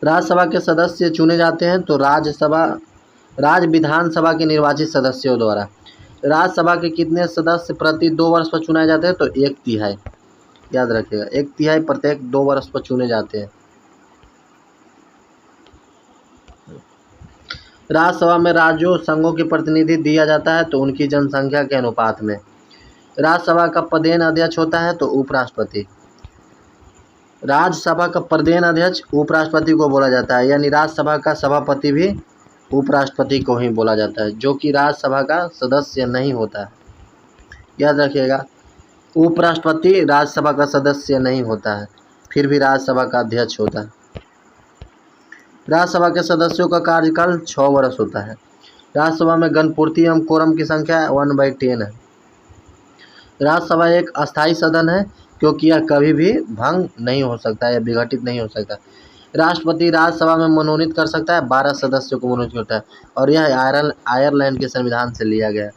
राज्यसभा के सदस्य चुने जाते हैं तो राज्य विधानसभा के निर्वाचित सदस्यों द्वारा। राज्यसभा के कितने सदस्य प्रति 2 वर्ष पर चुनाए जाते हैं तो 1/3। याद रखिएगा, 1/3 प्रत्येक 2 वर्ष पर चुने जाते हैं। राज्यसभा में राज्यों संघों के प्रतिनिधि दिया जाता है तो उनकी जनसंख्या के अनुपात में। राज्यसभा का प्रदेन अध्यक्ष होता है तो उपराष्ट्रपति। राज्यसभा का प्रदेन अध्यक्ष उपराष्ट्रपति को बोला जाता है, यानी राज्यसभा का सभापति भी उपराष्ट्रपति को ही बोला जाता है, जो कि राज्यसभा का सदस्य नहीं होता है। याद रखिएगा, उपराष्ट्रपति राज्यसभा का सदस्य नहीं होता है, फिर भी राज्यसभा का अध्यक्ष होता है। राज्यसभा के सदस्यों का कार्यकाल 6 वर्ष होता है। राज्यसभा में गणपूर्ति एवं कोरम की संख्या 1/10 है। राज्यसभा एक अस्थायी सदन है क्योंकि यह कभी भी भंग नहीं हो सकता या विघटित नहीं हो सकता। राष्ट्रपति राज्यसभा में मनोनीत कर सकता है, 12 सदस्यों को मनोनीत करता है, और यह आयरलैंड के संविधान से लिया गया है।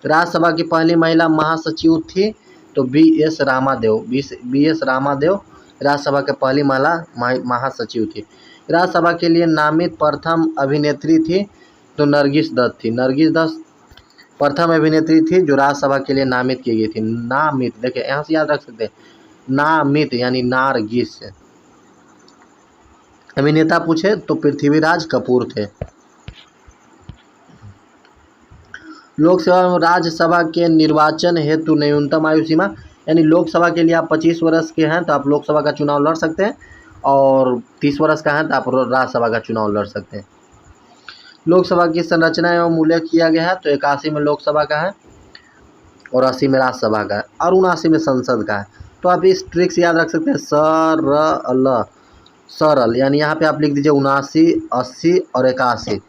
राज्यसभा की पहली महिला महासचिव थी तो बी.एस. रामादेव। बी.एस. रामादेव राज्यसभा के पहली महिला महासचिव थी। राज्यसभा के लिए नामित प्रथम अभिनेत्री थी तो नरगिस दत्त थी। नरगिस दत्त प्रथम अभिनेत्री थी जो राज्यसभा के लिए नामित की गई थी। नामित, देखिए यहाँ से याद रख सकते हैं, नामित यानी नारगिस। अभिनेता पूछे तो पृथ्वीराज कपूर थे। लोकसभा एवं राज्यसभा के निर्वाचन हेतु न्यूनतम आयु सीमा, यानी लोकसभा के लिए आप 25 वर्ष के हैं तो आप लोकसभा का चुनाव लड़ सकते हैं, और 30 वर्ष का है तो आप राज्यसभा का चुनाव लड़ सकते हैं। लोकसभा की संरचना एवं उल्लेख किया गया है तो 81 में लोकसभा का है और 80 में राज्यसभा का है और 79 में संसद का है। तो आप इस ट्रिक से याद रख सकते हैं, सरल, यानी यहाँ पे आप लिख दीजिए 79, 80 और 81।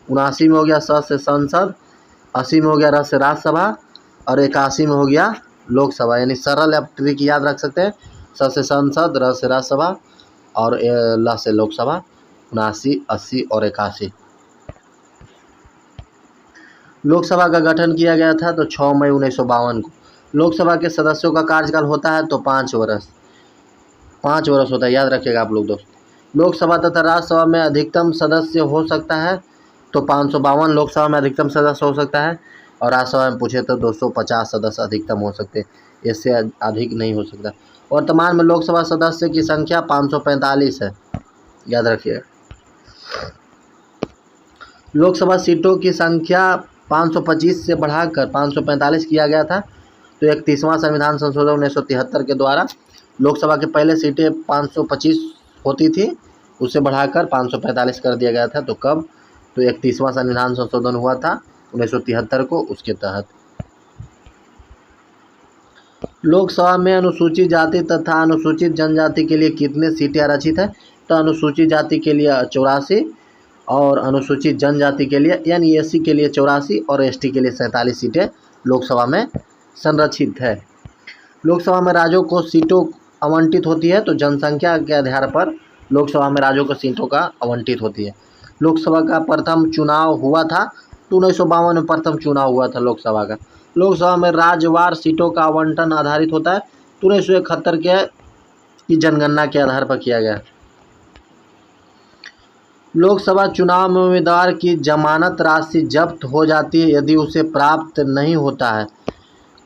79 में हो गया स से संसद, 80 में हो गया र से राज्यसभा और 81 में हो गया लोकसभा। यानी सरल आप ट्रिक याद रख सकते हैं, स से संसद, र से राज्यसभा और ल से लोकसभा। 79, 80 और 81। लोकसभा का गठन किया गया था तो 6 मई 1952 को। लोकसभा के सदस्यों का कार्यकाल होता है तो 5 वर्ष होता है, याद रखिएगा आप लोग दोस्त। लोकसभा तथा राज्यसभा में अधिकतम सदस्य हो सकता है तो 552 लोकसभा में अधिकतम सदस्य हो सकता है, और राज्यसभा में पूछे तो 250 सदस्य अधिकतम हो सकते हैं, इससे अधिक नहीं हो सकता। वर्तमान में लोकसभा सदस्य की संख्या 545 है, याद रखिए। लोकसभा सीटों की संख्या 525 से बढ़ाकर 545 किया गया था तो 31वां संविधान संशोधन 1973 के द्वारा लोकसभा के पहले सीटें 525 होती थी, उससे बढ़ाकर 545 कर दिया गया था। तो कब? तो 31वां संविधान संशोधन हुआ था 1973 को, उसके तहत। लोकसभा में अनुसूचित जाति तथा अनुसूचित जनजाति के लिए कितने सीटें आरक्षित हैं? तो अनुसूचित जाति के लिए 84 और अनुसूचित जनजाति के लिए यानी एससी के लिए 84 और एसटी के लिए 47 सीटें लोकसभा में संरक्षित है। लोकसभा में राज्यों को सीटों आवंटित होती है तो जनसंख्या के आधार पर लोकसभा में राज्यों को सीटों का आवंटित होती है। लोकसभा का प्रथम चुनाव हुआ था तो 1952 में प्रथम चुनाव हुआ था लोकसभा का। लोकसभा में राज्यवार सीटों का आवंटन आधारित होता है तो 1971 की जनगणना के आधार पर किया गया। लोकसभा चुनाव में उम्मीदवार की जमानत राशि जब्त हो जाती है यदि उसे प्राप्त नहीं होता है।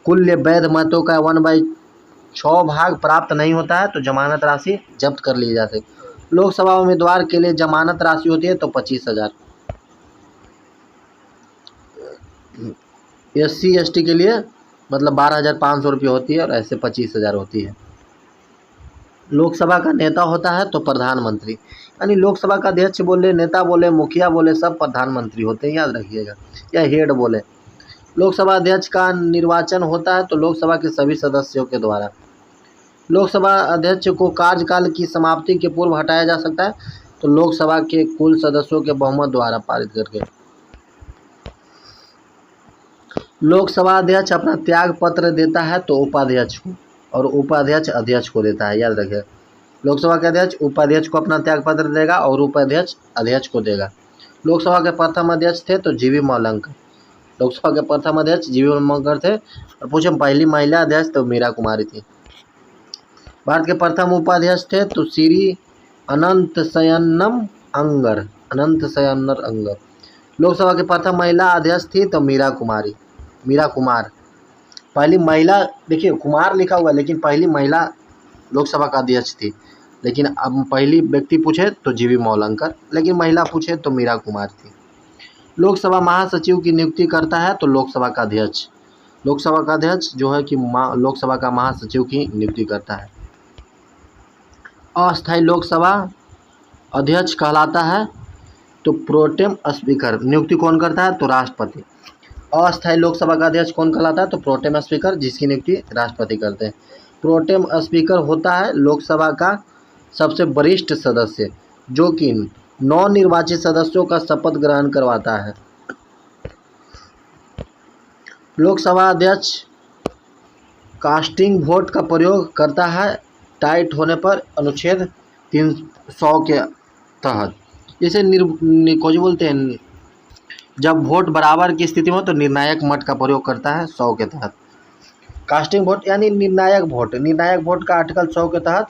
कुल वैध मतों का 1/6 भाग प्राप्त नहीं होता है तो जमानत राशि जब्त कर ली जाती है। लोकसभा उम्मीदवार के लिए जमानत राशि होती है तो 25,000। एससी एसटी के लिए मतलब 12,500 रुपये होती है और ऐसे 25,000 होती है। लोकसभा का नेता होता है तो प्रधानमंत्री, यानी लोकसभा का अध्यक्ष बोले, नेता बोले, मुखिया बोले, सब प्रधानमंत्री होते हैं, याद रखिएगा, या हेड बोले। लोकसभा अध्यक्ष का निर्वाचन होता है तो लोकसभा के सभी सदस्यों के द्वारा। लोकसभा अध्यक्ष को कार्यकाल की समाप्ति के पूर्व हटाया जा सकता है तो लोकसभा के कुल सदस्यों के बहुमत द्वारा पारित करके। लोकसभा अध्यक्ष अपना त्याग पत्र देता है तो उपाध्यक्ष को, और उपाध्यक्ष अध्यक्ष को देता है, याद रखिए। लोकसभा के अध्यक्ष उपाध्यक्ष को अपना त्याग पत्र देगा और उपाध्यक्ष अध्यक्ष को देगा। लोकसभा के प्रथम अध्यक्ष थे तो जीवी मौलंकर। लोकसभा के प्रथम अध्यक्ष जीवी मौलंकर थे। और पूछे पहली महिला अध्यक्ष तो मीरा कुमारी थी। भारत के प्रथम उपाध्यक्ष थे तो श्री अनंतशयनम अंगर, अंगर। लोकसभा के प्रथम महिला अध्यक्ष थी तो मीरा कुमार। पहली महिला, देखिए कुमार लिखा हुआ है लेकिन पहली महिला लोकसभा का अध्यक्ष थी। लेकिन अब पहली व्यक्ति पूछे तो जीवी मौलंकर, लेकिन महिला पूछे तो मीरा कुमार थी। लोकसभा महासचिव की नियुक्ति करता है तो लोकसभा का अध्यक्ष। लोकसभा का अध्यक्ष जो है कि लोकसभा का महासचिव की नियुक्ति करता है। अस्थायी लोकसभा अध्यक्ष कहलाता है तो प्रोटेम स्पीकर। नियुक्ति कौन करता है? तो राष्ट्रपति। अस्थायी लोकसभा का अध्यक्ष कौन कहलाता है? तो प्रोटेम स्पीकर, जिसकी नियुक्ति राष्ट्रपति करते हैं। प्रोटेम स्पीकर होता है लोकसभा का सबसे वरिष्ठ सदस्य जो कि नवनिर्वाचित सदस्यों का शपथ ग्रहण करवाता है। लोकसभा अध्यक्ष कास्टिंग वोट का प्रयोग करता है टाइट होने पर अनुच्छेद 300 के तहत। जैसे बोलते हैं जब वोट बराबर की स्थिति में हो तो निर्णायक मत का प्रयोग करता है 100 के तहत। कास्टिंग वोट यानी निर्णायक वोट, निर्णायक वोट का आर्टिकल 100 के तहत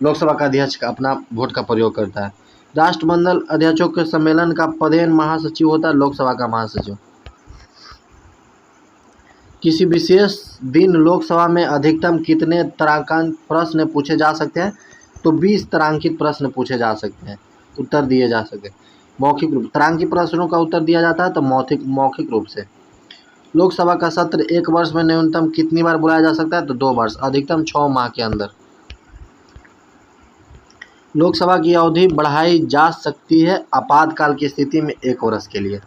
लोकसभा का अध्यक्ष का अपना वोट का प्रयोग करता है। राष्ट्रमंडल अध्यक्षों के सम्मेलन का प्रधान महासचिव होता है लोकसभा का महासचिव। किसी विशेष दिन लोकसभा में अधिकतम कितने तारांकित प्रश्न पूछे जा सकते हैं? तो 20 तारांकित प्रश्न पूछे जा सकते हैं, उत्तर दिए जा सकते हैं मौखिक रूप। तारांकित प्रश्नों का उत्तर दिया जाता है तो मौखिक रूप से। लोकसभा का सत्र एक वर्ष में न्यूनतम कितनी बार बुलाया जा सकता है? तो 2 वर्ष, अधिकतम 6 माह के अंदर। लोकसभा की अवधि बढ़ाई जा सकती है आपातकाल की स्थिति में 1 वर्ष के लिए।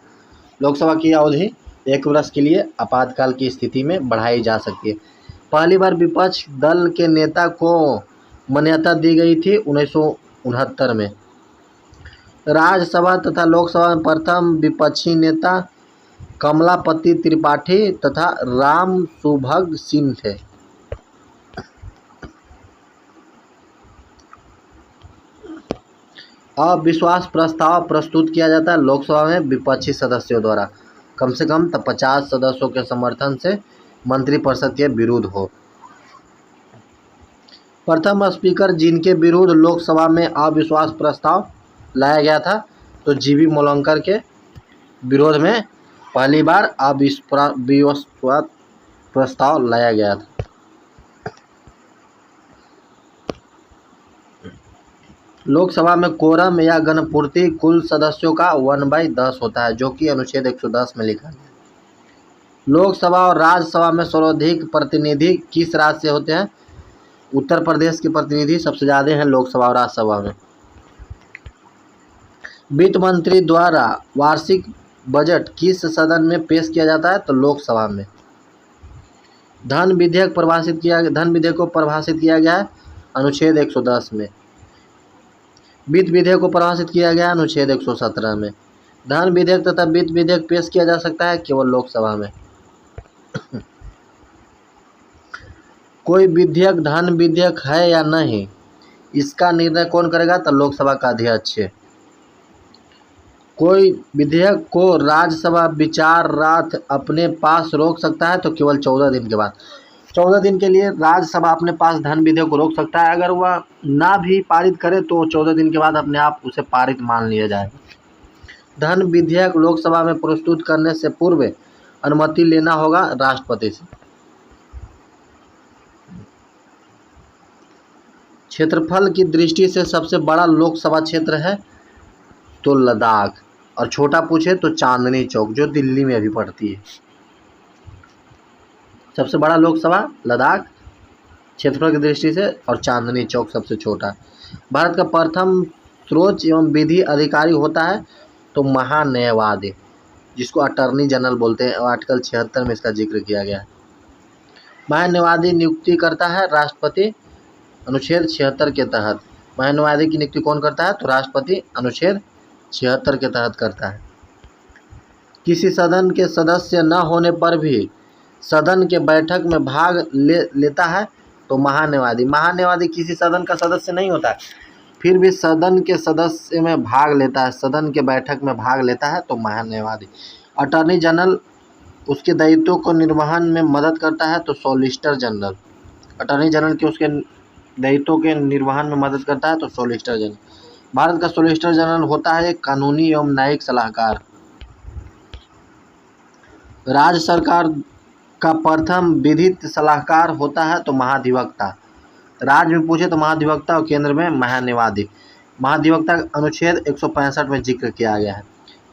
लोकसभा की अवधि 1 वर्ष के लिए आपातकाल की स्थिति में बढ़ाई जा सकती है। पहली बार विपक्ष दल के नेता को मान्यता दी गई थी 1969 में। राज्यसभा तथा लोकसभा में प्रथम विपक्षी नेता कमलापति त्रिपाठी तथा राम सुभग सिंह थे। अविश्वास प्रस्ताव प्रस्तुत किया जाता है लोकसभा में विपक्षी सदस्यों द्वारा, कम से कम 50 सदस्यों के समर्थन से मंत्रिपरिषद के विरुद्ध हो। प्रथम स्पीकर जिनके विरुद्ध लोकसभा में अविश्वास प्रस्ताव लाया गया था तो जीवी मोलंकर के विरोध में पहली बार अविश्वास प्रस्ताव लाया गया था। लोकसभा में कोरम या गणपूर्ति कुल सदस्यों का 1/10 होता है, जो कि अनुच्छेद 110 में लिखा है। लोकसभा और राज्यसभा में सर्वाधिक प्रतिनिधि किस राज्य से होते हैं? उत्तर प्रदेश के प्रतिनिधि सबसे ज़्यादा हैं लोकसभा और राज्यसभा में। वित्त मंत्री द्वारा वार्षिक बजट किस सदन में पेश किया जाता है? तो लोकसभा में। धन विधेयक को परिभाषित किया गया है अनुच्छेद 110 में। वित्त विधेयक को परिभाषित किया गया अनुच्छेद 117 में। धन विधेयक तथा वित्त विधेयक पेश किया जा सकता है केवल लोकसभा में। कोई विधेयक धन विधेयक है या नहीं, इसका निर्णय कौन करेगा? तो लोकसभा का अध्यक्ष। कोई विधेयक को राज्यसभा विचारार्थ अपने पास रोक सकता है तो केवल 14 दिन के बाद। 14 दिन के लिए राज्यसभा अपने पास धन विधेयक को रोक सकता है। अगर वह ना भी पारित करे तो 14 दिन के बाद अपने आप उसे पारित मान लिया जाएगा। धन विधेयक लोकसभा में प्रस्तुत करने से पूर्व अनुमति लेना होगा राष्ट्रपति से। क्षेत्रफल की दृष्टि से सबसे बड़ा लोकसभा क्षेत्र है तो लद्दाख, और छोटा पूछे तो चांदनी चौक जो दिल्ली में अभी पड़ती है। सबसे बड़ा लोकसभा लद्दाख क्षेत्रफल की दृष्टि से, और चांदनी चौक सबसे छोटा। भारत का प्रथम सर्वोच्च एवं विधि अधिकारी होता है तो महान्यायवादी, जिसको अटॉर्नी जनरल बोलते हैं, और आर्टिकल 76 में इसका जिक्र किया गया है। महान्यायवादी नियुक्ति करता है राष्ट्रपति अनुच्छेद 76 के तहत। महान्यायवादी की नियुक्ति कौन करता है? तो राष्ट्रपति अनुच्छेद 76 के तहत करता है। किसी सदन के सदस्य न होने पर भी सदन के बैठक में भाग लेता है तो महान्यायवादी किसी सदन का सदस्य नहीं होता है, फिर भी सदन के सदस्य में भाग लेता है, सदन के बैठक में भाग लेता है तो महान्यायवादी। अटॉर्नी जनरल उसके दायित्वों को निर्वहन में मदद करता है तो सॉलिसिटर जनरल। अटॉर्नी जनरल के उसके दायित्वों के निर्वहन में मदद करता है तो सॉलिसिटर जनरल। भारत का सॉलिसिटर जनरल होता है एक कानूनी एवं न्यायिक सलाहकार। राज्य सरकार का प्रथम विधिक सलाहकार होता है तो महाधिवक्ता। राज्य में पूछे तो महाधिवक्ता और केंद्र में महान्यायवादी। महाधिवक्ता अनुच्छेद 165 में जिक्र किया गया है।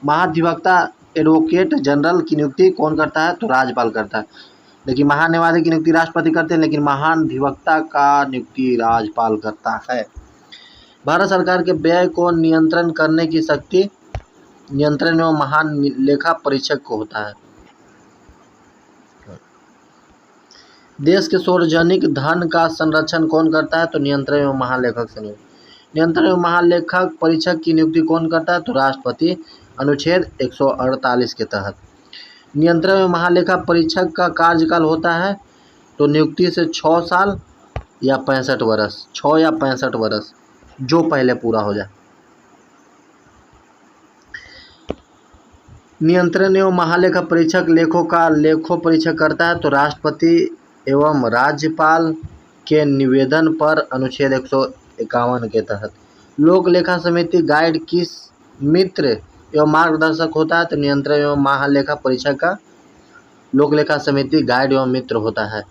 महाधिवक्ता एडवोकेट जनरल की नियुक्ति कौन करता है? तो राज्यपाल करता है। लेकिन महान्यायवादी की नियुक्ति राष्ट्रपति करते हैं, लेकिन महाधिवक्ता का नियुक्ति राज्यपाल करता है। भारत सरकार के व्यय को नियंत्रण करने की शक्ति नियंत्रण एवं महालेखा परीक्षक को होता है। देश के सार्वजनिक धन का संरक्षण कौन करता है? तो नियंत्रण एवं महालेखक से नियुक्त। नियंत्रण एवं महालेखक परीक्षक की नियुक्ति कौन करता है? तो राष्ट्रपति अनुच्छेद 148 के तहत। नियंत्रण एवं महालेखा परीक्षक का कार्यकाल होता है तो नियुक्ति से 6 साल या 65 वर्ष, 6 या 65 वर्ष, जो पहले पूरा हो जाए। नियंत्रण एवं महालेखा परीक्षक लेखों का लेखो परीक्षक करता है तो राष्ट्रपति एवं राज्यपाल के निवेदन पर अनुच्छेद 151 के तहत। लोक लेखा समिति गाइड किस मित्र एवं मार्गदर्शक होता है तो नियंत्रण एवं महालेखा परीक्षक का लोक लेखा समिति गाइड एवं मित्र होता है।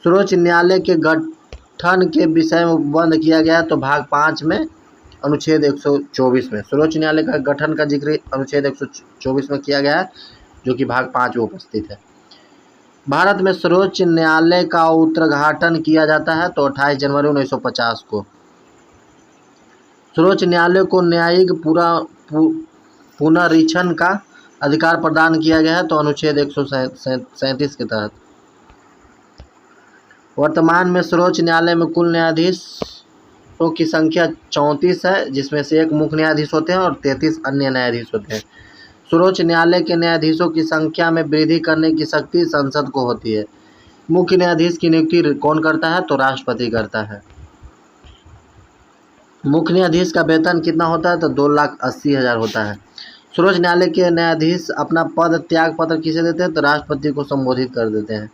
सर्वोच्च न्यायालय के गठन के विषय में उपबंध किया गया तो भाग 5 में अनुच्छेद 124 में। सर्वोच्च न्यायालय का गठन का जिक्र अनुच्छेद 124 में किया गया है, जो कि भाग 5 में उपस्थित है। भारत में सर्वोच्च न्यायालय का उद्घाटन किया जाता है तो 28 जनवरी 1950 को। सर्वोच्च न्यायालय को न्यायिक पुनरीक्षण का अधिकार प्रदान किया गया है तो अनुच्छेद 137 के तहत। वर्तमान में सर्वोच्च न्यायालय में कुल न्यायाधीशों की संख्या 34 है, जिसमें से 1 मुख्य न्यायाधीश होते हैं और 33 अन्य न्यायाधीश होते हैं। सर्वोच्च न्यायालय के न्यायाधीशों की संख्या में वृद्धि करने की शक्ति संसद को होती है। मुख्य न्यायाधीश की नियुक्ति कौन करता है तो राष्ट्रपति करता है। मुख्य न्यायाधीश का वेतन कितना होता है तो 2,80,000 होता है। सर्वोच्च न्यायालय के न्यायाधीश अपना पद त्याग पत्र किसे देते हैं तो राष्ट्रपति को संबोधित कर देते हैं।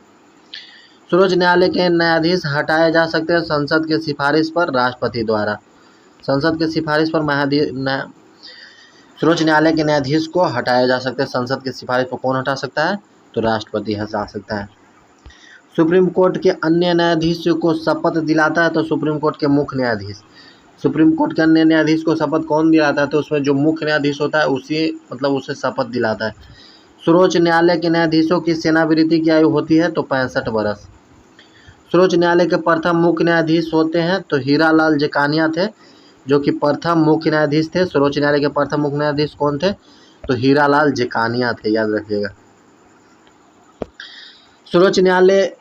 सर्वोच्च न्यायालय के न्यायाधीश हटाए जा सकते हैं संसद के सिफारिश पर राष्ट्रपति द्वारा। संसद के सिफारिश पर सर्वोच्च न्यायालय के न्यायाधीश को हटाया जा सकता है। संसद के सिफारिश पर कौन हटा सकता है तो राष्ट्रपति हटा सकता है। सुप्रीम कोर्ट के अन्य न्यायाधीशों को शपथ दिलाता है तो सुप्रीम कोर्ट के मुख्य न्यायाधीश। सुप्रीम कोर्ट के अन्य न्यायाधीश को शपथ कौन दिलाता है तो उसमें जो मुख्य न्यायाधीश होता है उसे शपथ दिलाता है। सर्वोच्च न्यायालय के न्यायाधीशों की सेवानिवृत्ति की आयु होती है तो 65 वर्ष। सर्वोच्च न्यायालय के प्रथम मुख्य न्यायाधीश होते हैं तो हीरालाल जेकानिया थे, जो कि प्रथम मुख्य न्यायाधीश थे। सर्वोच्च न्यायालय के प्रथम मुख्य न्यायाधीश कौन थे तो हीरालाल जेकानिया थे, याद रखिएगा। सर्वोच्च न्यायालय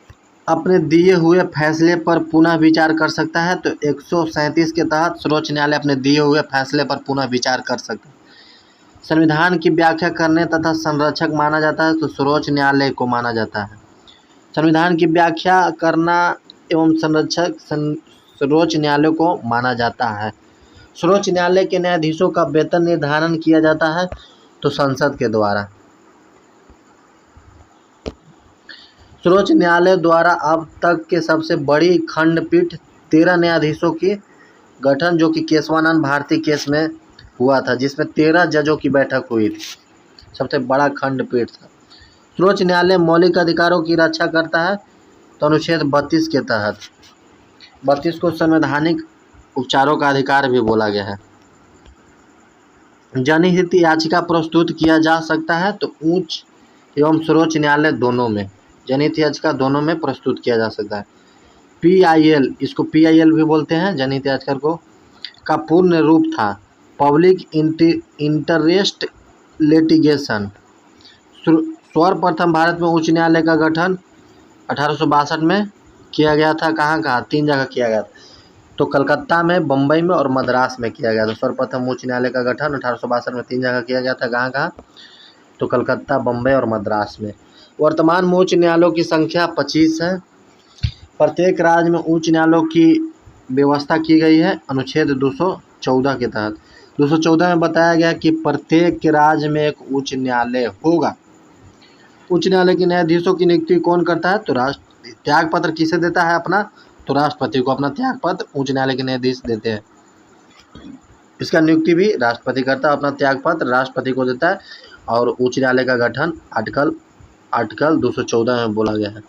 अपने दिए हुए फैसले पर पुनः विचार कर सकता है तो 137 के तहत सर्वोच्च न्यायालय अपने दिए हुए फैसले पर पुनः विचार कर सकता है। संविधान की व्याख्या करने तथा संरक्षक माना जाता है तो सर्वोच्च न्यायालय को माना जाता है। संविधान की व्याख्या करना एवं संरक्षक सर्वोच्च न्यायालय को माना जाता है। सर्वोच्च न्यायालय के न्यायाधीशों का वेतन निर्धारण किया जाता है तो संसद के द्वारा। सर्वोच्च न्यायालय द्वारा अब तक के सबसे बड़ी खंडपीठ 13 न्यायाधीशों की गठन, जो कि केशवानंद भारती केस में हुआ था, जिसमें 13 जजों की बैठक हुई थी। सबसे बड़ा खंडपीठ था। सर्वोच्च न्यायालय मौलिक अधिकारों की रक्षा करता है तो अनुच्छेद 32 के तहत। 32 को संवैधानिक उपचारों का अधिकार भी बोला गया है। जनहित याचिका प्रस्तुत किया जा सकता है तो उच्च एवं सर्वोच्च न्यायालय दोनों में, जनहित याचिका दोनों में प्रस्तुत किया जा सकता है। PIL, इसको PIL भी बोलते हैं जनहित याचिका को, का पूर्ण रूप था पब्लिक इंटरेस्ट लिटिगेशन। सर्वप्रथम भारत में उच्च न्यायालय का गठन 1862 में किया गया था। कहाँ 3 जगह किया गया था तो कलकत्ता में, बम्बई में और मद्रास में किया गया था। सर्वप्रथम उच्च न्यायालय का गठन 1862 में 3 जगह किया गया था। कहाँ तो कलकत्ता, बम्बई और मद्रास में। वर्तमान में उच्च न्यायालयों की संख्या 25 है। प्रत्येक राज्य में उच्च न्यायालयों की व्यवस्था की गई है अनुच्छेद 214 के तहत। 214 में बताया गया कि प्रत्येक राज्य में एक उच्च न्यायालय होगा। उच्च न्यायालय के न्यायाधीशों की नियुक्ति कौन करता है तो त्याग पत्र किसे देता है अपना तो राष्ट्रपति को अपना त्याग पत्र उच्च न्यायालय के न्यायाधीश देते हैं। इसका नियुक्ति भी राष्ट्रपति करता है, अपना त्याग पत्र राष्ट्रपति को देता है। और उच्च न्यायालय का गठन आर्टिकल 214 में बोला गया है।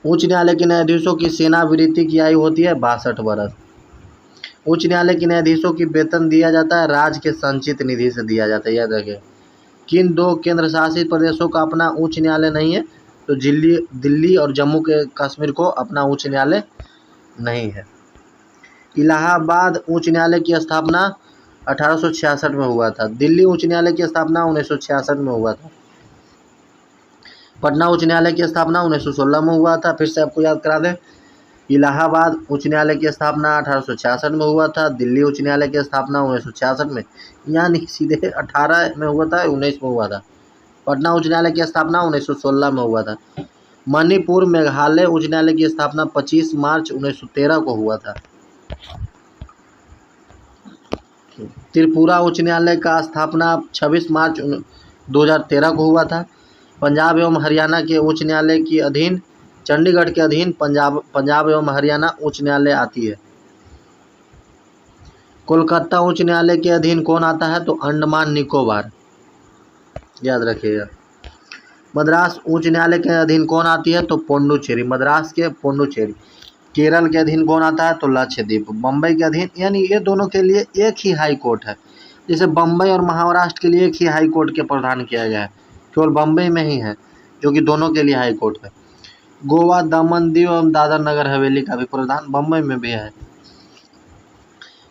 उच्च न्यायालय के न्यायाधीशों की सेवानिवृत्ति की आयु होती है 62 वर्ष। उच्च न्यायालय के न्यायाधीशों की वेतन दिया जाता है राज्य के संचित निधि से दिया जाता है, याद रखें। किन 2 केंद्र शासित प्रदेशों का अपना उच्च न्यायालय नहीं है तो दिल्ली और जम्मू के कश्मीर को अपना उच्च न्यायालय नहीं है। इलाहाबाद उच्च न्यायालय की स्थापना 1866 में हुआ था। दिल्ली उच्च न्यायालय की स्थापना 1966 में हुआ था। पटना उच्च न्यायालय की स्थापना 1916 में हुआ था। फिर से आपको याद करा दें, इलाहाबाद उच्च न्यायालय की स्थापना 1866 में हुआ था। दिल्ली उच्च न्यायालय की स्थापना 1966 में, यानी सीधे 18 में हुआ था, 19 में हुआ था। पटना उच्च न्यायालय की स्थापना 1916 में हुआ था। मणिपुर मेघालय उच्च न्यायालय की स्थापना 25 मार्च 1913 को हुआ था। त्रिपुरा उच्च न्यायालय का स्थापना 26 मार्च 2013 को हुआ था। पंजाब एवं हरियाणा के उच्च न्यायालय के अधीन चंडीगढ़ के अधीन पंजाब एवं हरियाणा उच्च न्यायालय आती है। कोलकाता उच्च न्यायालय के अधीन कौन आता है? तो अंडमान निकोबार, याद रखिएगा। मद्रास उच्च न्यायालय के अधीन कौन आती है? तो पोंडुचेरी, मद्रास के पोंडुचेरी। केरल के अधीन कौन आता है? तो लक्षद्वीप। बम्बई के अधीन, यानी ये दोनों के लिए एक ही हाई कोर्ट है। जैसे बम्बई और महाराष्ट्र के लिए एक ही हाई कोर्ट के प्रावधान किया गया है, केवल बम्बई में ही है जो कि दोनों के लिए हाई कोर्ट है। गोवा, दमन, दीव एवं दादर नगर हवेली का भी प्रावधान बम्बई में भी है।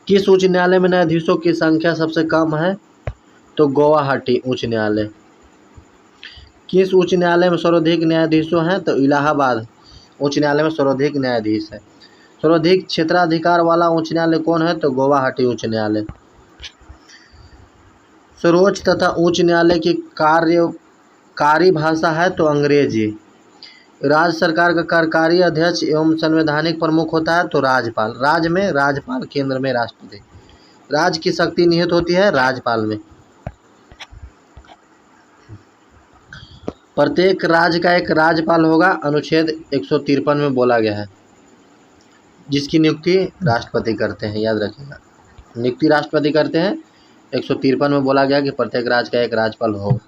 किस उच्च न्यायालय में न्यायाधीशों की संख्या सबसे कम है? तो गुवाहाटी उच्च न्यायालय। किस उच्च न्यायालय में सर्वाधिक न्यायाधीशों हैं? तो इलाहाबाद उच्च न्यायालय में सर्वाधिक न्यायाधीश है। सर्वाधिक क्षेत्राधिकार वाला उच्च न्यायालय कौन है? तो गुवाहाटी उच्च न्यायालय। सर्वोच्च तथा उच्च न्यायालय की कार्यकारी भाषा है तो अंग्रेजी। राज्य सरकार का कार्यकारी अध्यक्ष एवं संवैधानिक प्रमुख होता है तो राज्यपाल। राज्य में राज्यपाल, केंद्र में राष्ट्रपति। राज्य की शक्ति निहित होती है राज्यपाल में। प्रत्येक राज्य का एक राज्यपाल होगा, अनुच्छेद 153 में बोला गया है, जिसकी नियुक्ति राष्ट्रपति करते हैं, याद रखिएगा। नियुक्ति राष्ट्रपति करते हैं। 153 में बोला गया कि प्रत्येक राज्य का एक राज्यपाल होगा।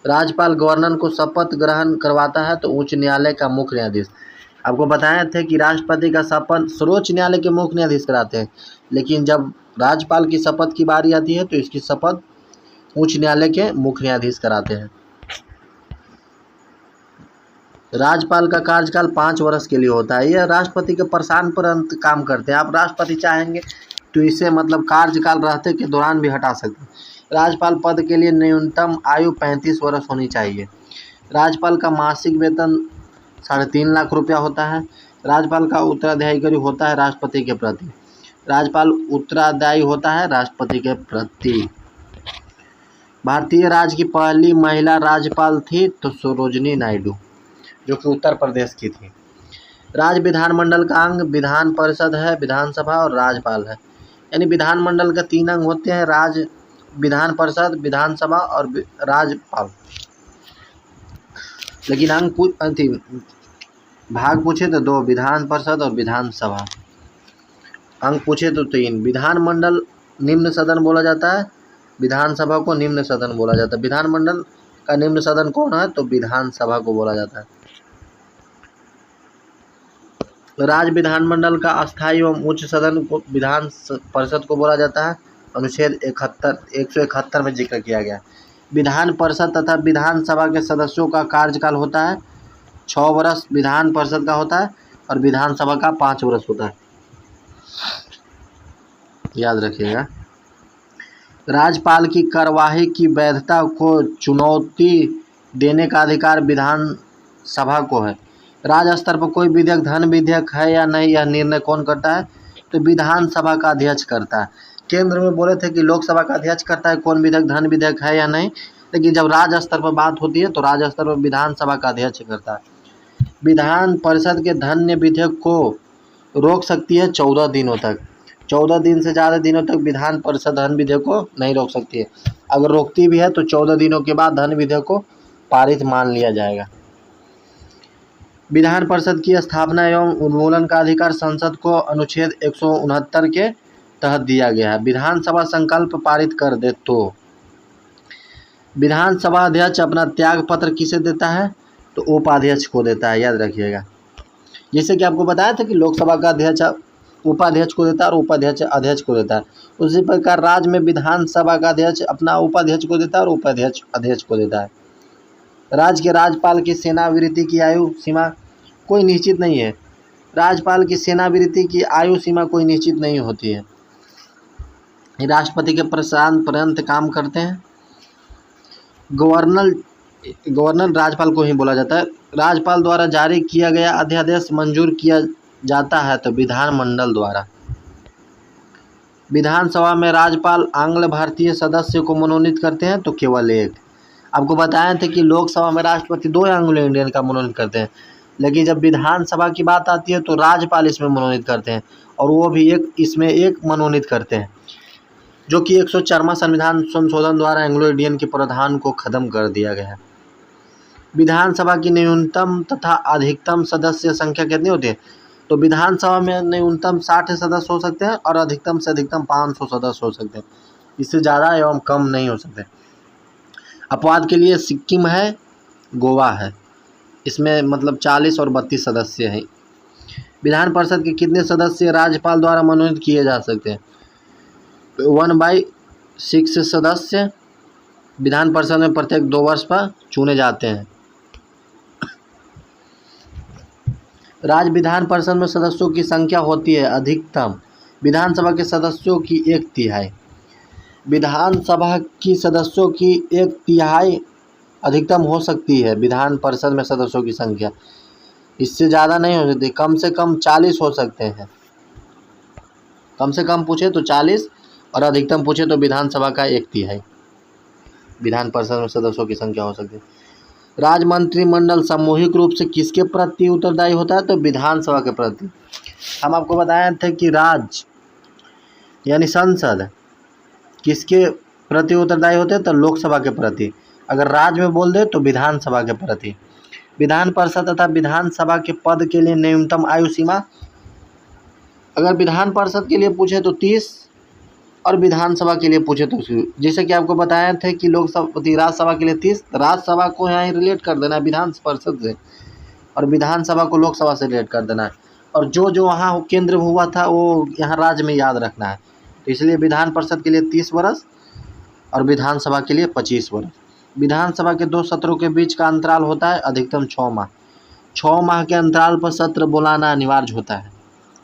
राज्यपाल गवर्नर को शपथ ग्रहण करवाता है तो उच्च न्यायालय का मुख्य न्यायाधीश। आपको बताए थे कि राष्ट्रपति का शपथ सर्वोच्च न्यायालय के मुख्य न्यायाधीश कराते हैं, लेकिन जब राज्यपाल की शपथ की बारी आती है तो इसकी शपथ उच्च न्यायालय के मुख्य न्यायाधीश कराते हैं। राज्यपाल का कार्यकाल 5 वर्ष के लिए होता है। यह राष्ट्रपति के प्रशासन पर काम करते हैं। आप राष्ट्रपति चाहेंगे तो इसे मतलब कार्यकाल रहते के दौरान भी हटा सकते हैं। राज्यपाल पद के लिए न्यूनतम आयु 35 वर्ष होनी चाहिए। राज्यपाल का मासिक वेतन 3.5 लाख रुपया होता है। राज्यपाल का उत्तराधिकारी होता है राष्ट्रपति के प्रति। राज्यपाल उत्तरादायी होता है राष्ट्रपति के प्रति। भारतीय राज्य की पहली महिला राज्यपाल थी तो सरोजिनी नायडू, जो कि उत्तर प्रदेश की थी। राज्य विधानमंडल का अंग विधान परिषद है, विधानसभा और राज्यपाल है। यानी विधानमंडल के 3 अंग होते हैं, राज्य विधान परिषद, विधानसभा और राज्यपाल। लेकिन भाग पूछे तो 2, विधान परिषद और विधानसभा। अंग पूछे तो 3। विधानमंडल निम्न सदन बोला जाता है, विधानसभा को निम्न सदन बोला जाता है। विधानमंडल का निम्न सदन कौन है? तो विधानसभा को बोला जाता है। राज्य विधानमंडल का अस्थायी एवं उच्च सदन को विधान परिषद को बोला जाता है। अनुच्छेद 171 में जिक्र किया गया। विधान परिषद तथा विधानसभा के सदस्यों का कार्यकाल होता है 6 वर्ष विधान परिषद का होता है और विधानसभा का 5 वर्ष होता है, याद रखिएगा। राज्यपाल की कार्यवाही की वैधता को चुनौती देने का अधिकार विधानसभा को है। राज्य स्तर पर कोई विधेयक धन विधेयक है या नहीं, यह निर्णय कौन करता है? तो विधानसभा का अध्यक्ष करता है। केंद्र में बोले थे कि लोकसभा का अध्यक्ष करता है कौन विधेयक धन विधेयक है या नहीं, लेकिन जब राज्य स्तर पर बात होती है तो राज्य स्तर पर विधानसभा का अध्यक्ष करता है। विधान परिषद के धन्य विधेयक को रोक सकती है 14 दिनों तक। 14 दिन से ज़्यादा दिनों तक विधान परिषद धन विधेयक को नहीं रोक सकती है। अगर रोकती भी है तो 14 दिनों के बाद धन विधेयक को पारित मान लिया जाएगा। विधान परिषद की स्थापना एवं उन्मूलन का अधिकार संसद को अनुच्छेद 169 के तहत दिया गया है। विधानसभा संकल्प पारित कर दे तो विधानसभा अध्यक्ष अपना त्याग पत्र किसे देता है? तो उपाध्यक्ष को देता है, याद रखिएगा। जैसे कि आपको बताया था कि लोकसभा का अध्यक्ष उपाध्यक्ष को देता है और उपाध्यक्ष अध्यक्ष को देता है, उसी प्रकार राज्य में विधानसभा का अध्यक्ष अपना उपाध्यक्ष को देता है और उपाध्यक्ष अध्यक्ष को देता है। राज्य के राज्यपाल की सेवानिवृत्ति की आयु सीमा कोई निश्चित नहीं है। राज्यपाल की सेवानिवृत्ति की आयु सीमा कोई निश्चित नहीं होती है। राष्ट्रपति के प्रशासन पर्यंत काम करते हैं। गवर्नर राज्यपाल को ही बोला जाता है। राज्यपाल द्वारा जारी किया गया अध्यादेश मंजूर किया जाता है तो विधानमंडल द्वारा। विधानसभा में राज्यपाल आंग्ल भारतीय सदस्य को मनोनीत करते हैं तो केवल एक। आपको बताए थे कि लोकसभा में राष्ट्रपति 2 एंग्लो इंडियन का मनोनीत करते हैं, लेकिन जब विधानसभा की बात आती है तो राज्यपाल इसमें मनोनीत करते हैं और वो भी इसमें एक मनोनीत करते हैं। जो कि 104वां संविधान संशोधन द्वारा एंग्लो इंडियन के प्रावधान को खत्म कर दिया गया है। विधानसभा की न्यूनतम तथा अधिकतम सदस्य संख्या कितनी होती है? तो विधानसभा में न्यूनतम 60 सदस्य हो सकते हैं और अधिकतम से अधिकतम 500 सदस्य हो सकते हैं, इससे ज़्यादा एवं कम नहीं हो सकते। अपवाद के लिए सिक्किम है, गोवा है, इसमें मतलब 40 और 32 सदस्य हैं। विधान परिषद के कितने सदस्य राज्यपाल द्वारा मनोनीत किए जा सकते हैं? 1/6 सदस्य विधान परिषद में प्रत्येक 2 वर्ष पर चुने जाते हैं। राज्य विधान परिषद में सदस्यों की संख्या होती है अधिकतम विधानसभा के सदस्यों की 1/3। विधानसभा की सदस्यों की 1/3 अधिकतम हो सकती है विधान परिषद में सदस्यों की संख्या, इससे ज़्यादा नहीं हो सकती। कम से कम 40 हो सकते हैं, कम से कम पूछे तो 40 और अधिकतम पूछे तो विधानसभा का 1/3 विधान परिषद में सदस्यों की संख्या हो सकती है। राज्य मंत्रिमंडल सामूहिक रूप से किसके प्रति उत्तरदायी होता है? तो विधानसभा के प्रति। हम आपको बताए थे कि राज्य यानी संसद किसके प्रति उत्तरदायी होते हैं? तो लोकसभा के प्रति। अगर राज्य में बोल दे तो विधानसभा के प्रति। विधान परिषद तथा विधानसभा के पद के लिए न्यूनतम आयु सीमा, अगर विधान परिषद के लिए पूछे तो 30 और विधानसभा के लिए पूछे तो, जैसे कि आपको बताए थे कि राज्यसभा के लिए 30, राज्यसभा को यहाँ रिलेट कर देना है विधान परिषद से और विधानसभा को लोकसभा से रिलेट कर देना है, और जो वहाँ केंद्र हुआ था वो यहाँ राज्य में याद रखना है। तो इसलिए विधान परिषद के लिए 30 वर्ष और विधानसभा के लिए 25 वर्ष। विधानसभा के 2 सत्रों के बीच का अंतराल होता है अधिकतम 6 माह। 6 माह के अंतराल पर सत्र बुलाना अनिवार्य होता है।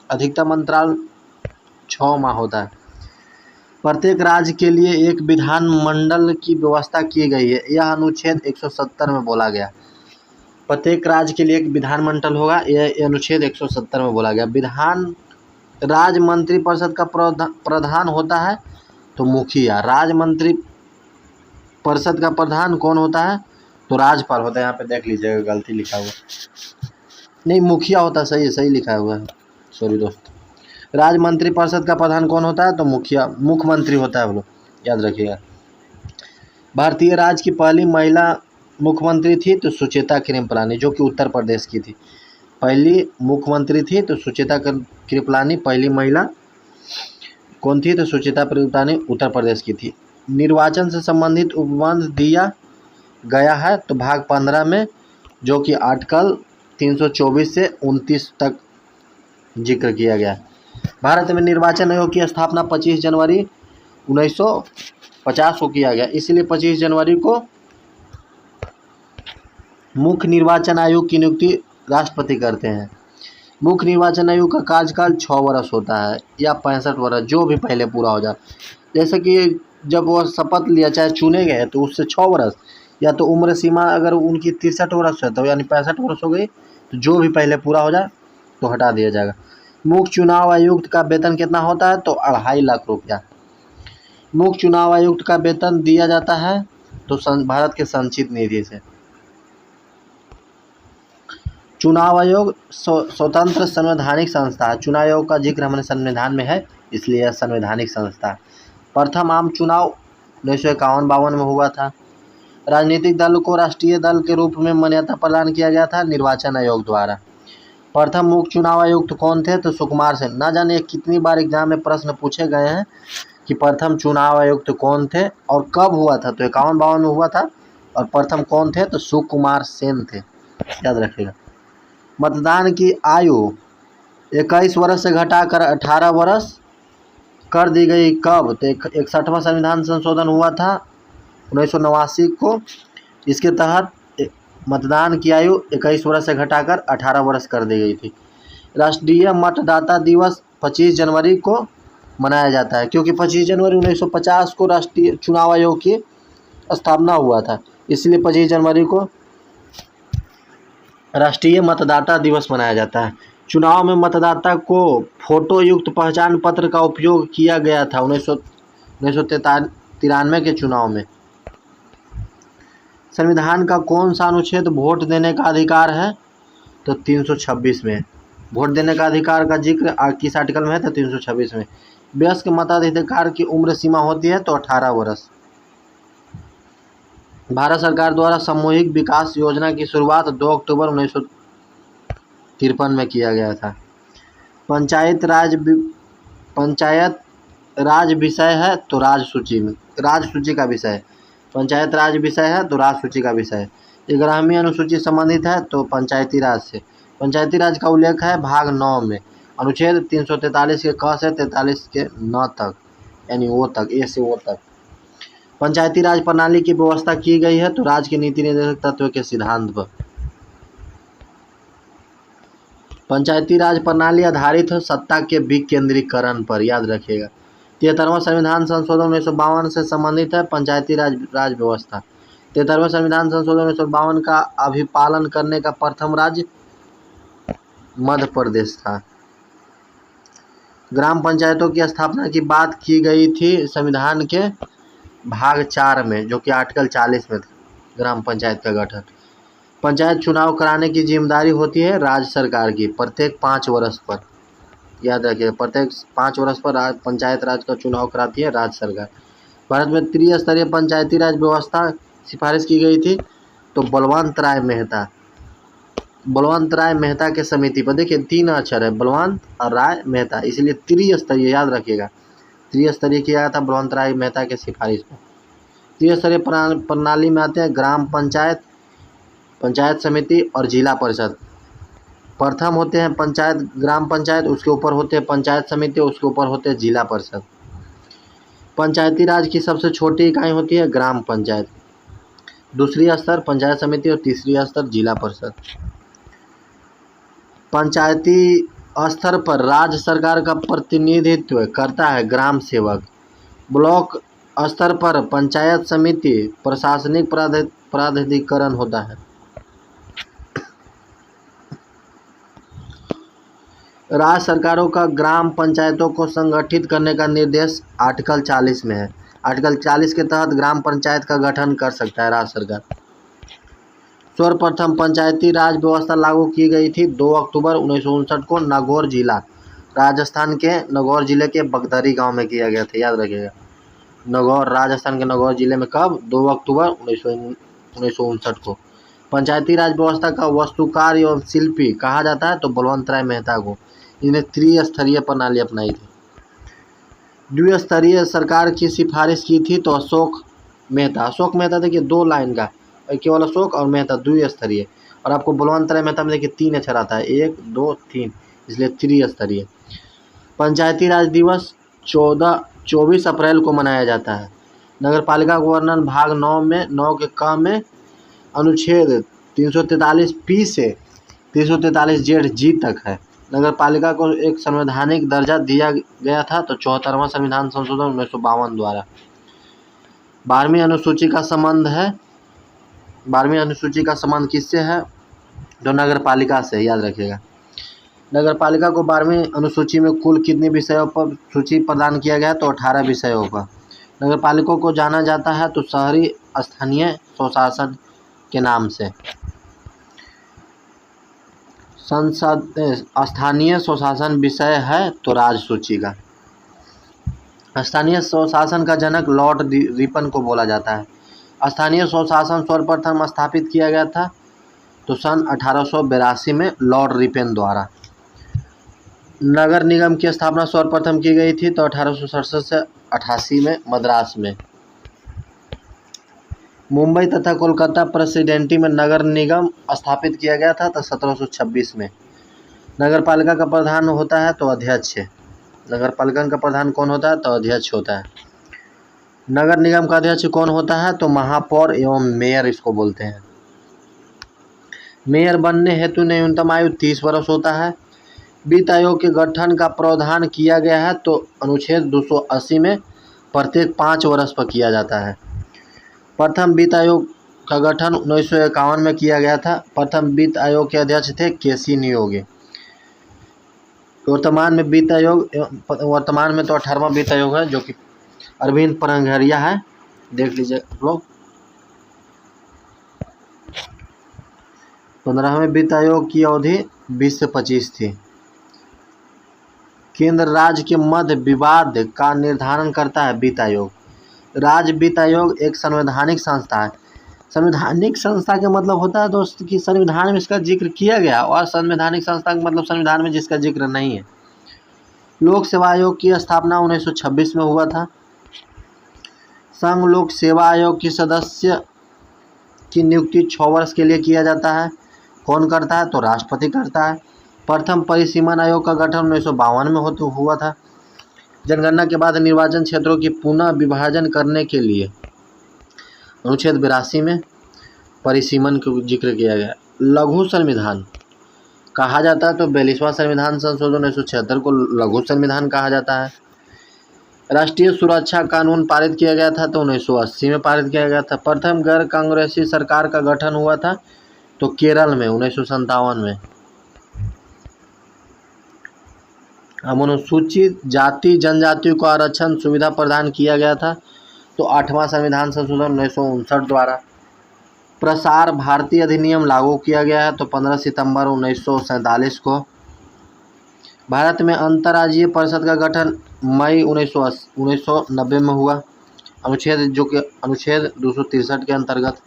अधिकतम अंतराल 6 माह होता है। प्रत्येक राज्य के लिए एक विधानमंडल की व्यवस्था की गई है, यह अनुच्छेद 170 में बोला गया। प्रत्येक राज्य के लिए एक विधानमंडल होगा, यह अनुच्छेद 170 में बोला गया। राज्य मंत्री परिषद का प्रधान होता है तो मुखिया। राज्य मंत्री परिषद का प्रधान कौन होता है? तो राज्यपाल होता है। यहाँ पे देख लीजिएगा गलती लिखा हुआ, नहीं मुखिया होता है, सही लिखा हुआ है, सॉरी दोस्त। राज्य मंत्री परिषद का प्रधान कौन होता है? तो मुख्यमंत्री होता है, वो लोग याद रखिएगा। भारतीय राज्य की पहली महिला मुख्यमंत्री थी तो सुचेता कृपलानी, जो कि उत्तर प्रदेश की थी। पहली मुख्यमंत्री थी तो सुचेता कृपलानी पहली महिला कौन थी? तो सुचेता कृपलानी उत्तर प्रदेश की थी। निर्वाचन से संबंधित उपबंध दिया गया है तो भाग 15 में, जो कि आर्टिकल 324 से 29 तक जिक्र किया गया है। भारत में निर्वाचन आयोग की स्थापना 25 जनवरी 1950 को किया गया, इसलिए 25 जनवरी को मुख्य निर्वाचन आयोग की नियुक्ति राष्ट्रपति करते हैं। मुख्य निर्वाचन आयोग का कार्यकाल 6 वर्ष होता है या 65 वर्ष, जो भी पहले पूरा हो जाए। जैसे कि जब वो शपथ लिया चाहे चुने गए तो उससे 6 वर्ष, या तो उम्र सीमा अगर उनकी 63 वर्ष है तो यानी 65 वर्ष हो गई, तो जो भी पहले पूरा हो जाए तो हटा दिया जाएगा। मुख्य चुनाव आयुक्त का वेतन कितना होता है? तो 2.5 लाख रुपया। मुख्य चुनाव आयुक्त का वेतन दिया जाता है तो भारत के संचित निधि से। चुनाव आयोग स्वतंत्र संवैधानिक संस्था है। चुनाव आयोग का जिक्र हमारे संविधान में है, इसलिए यह संवैधानिक संस्था है। प्रथम आम चुनाव 1951-52 में हुआ था। राजनीतिक दल को राष्ट्रीय दल के रूप में मान्यता प्रदान किया गया था निर्वाचन आयोग द्वारा। प्रथम मुख्य चुनाव आयुक्त कौन थे? तो सुकुमार सेन। ना जाने कितनी बार एग्जाम में प्रश्न पूछे गए हैं कि प्रथम चुनाव आयुक्त कौन थे और कब हुआ था? तो 51-52 में हुआ था। और प्रथम कौन थे? तो सुकुमार सेन थे, याद रखिएगा। मतदान की आयु 21 वर्ष से घटाकर 18 वर्ष कर दी गई। कब? तो 61वां संविधान संशोधन हुआ था 1989 को। इसके तहत मतदान की आयु 21 वर्ष से घटाकर 18 वर्ष कर दी गई थी। राष्ट्रीय मतदाता दिवस 25 जनवरी को मनाया जाता है, क्योंकि 25 जनवरी 1950 को राष्ट्रीय चुनाव आयोग की स्थापना हुआ था, इसलिए 25 जनवरी को राष्ट्रीय मतदाता दिवस मनाया जाता है। चुनाव में मतदाता को फोटो युक्त पहचान पत्र का उपयोग किया गया था 1993 के चुनाव में। संविधान का कौन सा अनुच्छेद वोट देने का अधिकार है? तो 326 में। वोट देने का अधिकार का जिक्र किस आर्टिकल में है? तो 326 में। वयस्क मताधिकार की उम्र सीमा होती है तो 18 वर्ष। भारत सरकार द्वारा सामूहिक विकास योजना की शुरुआत 2 अक्टूबर 1953 में किया गया था। पंचायत राज विषय है तो राज सूची का विषय है। पंचायत राज विषय है तो राज सूची का विषय है। 11वीं अनुसूची संबंधित है तो पंचायती राज से। पंचायती राज का उल्लेख है भाग 9 में, अनुच्छेद 343 के क से 43 के न तक, यानी ओ तक, ए से ओ तक। पंचायती राज प्रणाली की व्यवस्था की गई है तो राज्य के नीति निर्देशक तत्व के सिद्धांत पर। पंचायती राज प्रणाली आधारित है सत्ता के विकेंद्रीकरण पर, याद रखिएगा। 73वां संविधान संशोधन 1952 से संबंधित है पंचायती राज व्यवस्था। 73वें संविधान संशोधन 1952 का अभिपालन करने का प्रथम राज्य मध्य प्रदेश था। ग्राम पंचायतों की स्थापना की बात की गई थी संविधान के भाग 4 में, जो कि आर्टिकल 40 में था, ग्राम पंचायत का गठन। पंचायत चुनाव कराने की जिम्मेदारी होती है राज्य सरकार की प्रत्येक 5 वर्ष पर, याद रखिए, प्रत्येक 5 वर्ष पर पंचायत राज का चुनाव कराती है राज्य सरकार। भारत में त्रिस्तरीय पंचायती राज व्यवस्था सिफारिश की गई थी तो बलवंत राय मेहता के समिति पर, देखिए 3 अक्षर है, बलवंत और राय मेहता, इसलिए त्रिस्तरीय, याद रखिएगा, त्रिस्तरीय किया गया था बलवंत राय मेहता के सिफारिश पर। त्रिस्तरीय प्रणाली में आते हैं ग्राम पंचायत, पंचायत समिति और जिला परिषद। प्रथम होते हैं ग्राम पंचायत, उसके ऊपर होते हैं पंचायत समिति, उसके ऊपर होते हैं जिला परिषद। पंचायती राज की सबसे छोटी इकाई होती है ग्राम पंचायत, दूसरी स्तर पंचायत समिति और तीसरी स्तर जिला परिषद। पंचायती स्तर पर राज्य सरकार का प्रतिनिधित्व करता है ग्राम सेवक। ब्लॉक स्तर पर पंचायत समिति प्रशासनिक प्राधिकरण होता है। राज्य सरकारों का ग्राम पंचायतों को संगठित करने का निर्देश आर्टिकल 40 में है। आर्टिकल 40 के तहत ग्राम पंचायत का गठन कर सकता है राज्य सरकार। सर्वप्रथम पंचायती राज व्यवस्था लागू की गई थी 2 अक्टूबर 1959 को नागौर जिला, राजस्थान के नागौर जिले के बगदरी गांव में किया गया था, याद रखिएगा। नागौर, राजस्थान के नागौर जिले में कब? 2 अक्टूबर 1959 को। पंचायती राज व्यवस्था का वास्तुकार एवं शिल्पी कहा जाता है तो बलवंत राय मेहता को। इन्हें त्रिस्तरीय प्रणाली अपनाई थी। द्विस्तरीय सरकार की सिफारिश की थी तो अशोक मेहता देखिए 2 लाइन का, केवल अशोक और मेहता द्विस्तरीय, और आपको बलवंत राय मेहता में देखिए 3 अक्षर आता है, 1 2 3, इसलिए त्रिस्तरीय। पंचायती राज दिवस 24 अप्रैल को मनाया जाता है। नगर पालिका का वर्णन भाग 9 में 9 के क में अनुच्छेद 343 पी से 343 जेड जी तक है। नगर पालिका को एक संवैधानिक दर्जा दिया गया था तो 74वां संविधान संशोधन 1952 द्वारा। 12वीं अनुसूची का संबंध है, 12वीं अनुसूची का संबंध किससे है? तो नगर पालिका से, याद रखिएगा। नगर पालिका को 12वीं अनुसूची में कुल कितने विषयों पर सूची प्रदान किया गया? तो 18 विषयों पर। नगर पालिकाओं को जाना जाता है तो शहरी स्थानीय स्वशासन के नाम से। स्थानीय स्वशासन विषय है तो राज सूची का। स्थानीय स्वशासन का जनक लॉर्ड रिपन को बोला जाता है। स्थानीय स्वशासन सर्वप्रथम स्थापित किया गया था तो सन 1882 में लॉर्ड रिपन द्वारा। नगर निगम की स्थापना सर्वप्रथम की गई थी तो 1867 से 88 में मद्रास में। मुंबई तथा कोलकाता प्रेसिडेंसी में नगर निगम स्थापित किया गया था तो 1726 में। नगर पालिका का प्रधान होता है तो अध्यक्ष। नगर पालिका का प्रधान कौन होता है? तो अध्यक्ष होता है। नगर निगम का अध्यक्ष कौन होता है? तो महापौर एवं मेयर इसको बोलते हैं। मेयर बनने हेतु न्यूनतम आयु 30 वर्ष होता है। वित्त आयोग के गठन का प्रावधान किया गया है तो अनुच्छेद 280 में प्रत्येक 5 वर्ष पर किया जाता है। प्रथम वित्त आयोग का गठन 1951 में किया गया था। प्रथम वित्त आयोग के अध्यक्ष थे केसी नियोगी। वर्तमान में तो 18वां वित्त आयोग है जो कि अरविंद परंघरिया है, देख लीजिए आप लोग। 15वें वित्त आयोग की अवधि 20 से 25 थी। केंद्र राज्य के मध्य विवाद का निर्धारण करता है वित्त आयोग। राज्य वित्त आयोग एक संवैधानिक संस्था है। संवैधानिक संस्था का मतलब होता है दोस्त कि संविधान में इसका जिक्र किया गया, और संवैधानिक संस्था का मतलब संविधान में जिसका जिक्र नहीं है। लोक सेवा आयोग की स्थापना 1926 में हुआ था। संघ लोक सेवा आयोग की सदस्य की नियुक्ति 6 वर्ष के लिए किया जाता है। कौन करता है? तो राष्ट्रपति करता है। प्रथम परिसीमन आयोग का गठन 1952 में हुआ था। जनगणना के बाद निर्वाचन क्षेत्रों की पुनः विभाजन करने के लिए अनुच्छेद 82 में परिसीमन का जिक्र किया गया। लघु संविधान कहा जाता है तो 42वां संविधान संशोधन 1976 को लघु संविधान कहा जाता है। राष्ट्रीय सुरक्षा कानून पारित किया गया था तो 1980 में पारित किया गया था। प्रथम गैर कांग्रेसी सरकार का गठन हुआ था तो केरल में 1957 में। अनुसूचित जाति जनजातियों को आरक्षण सुविधा प्रदान किया गया था तो 8वां संविधान संशोधन 1959 द्वारा। प्रसार भारती अधिनियम लागू किया गया है तो 15 सितंबर 1947 को। भारत में अंतर्राज्यीय परिषद का गठन मई 1990 में हुआ, अनुच्छेद 263 के अंतर्गत।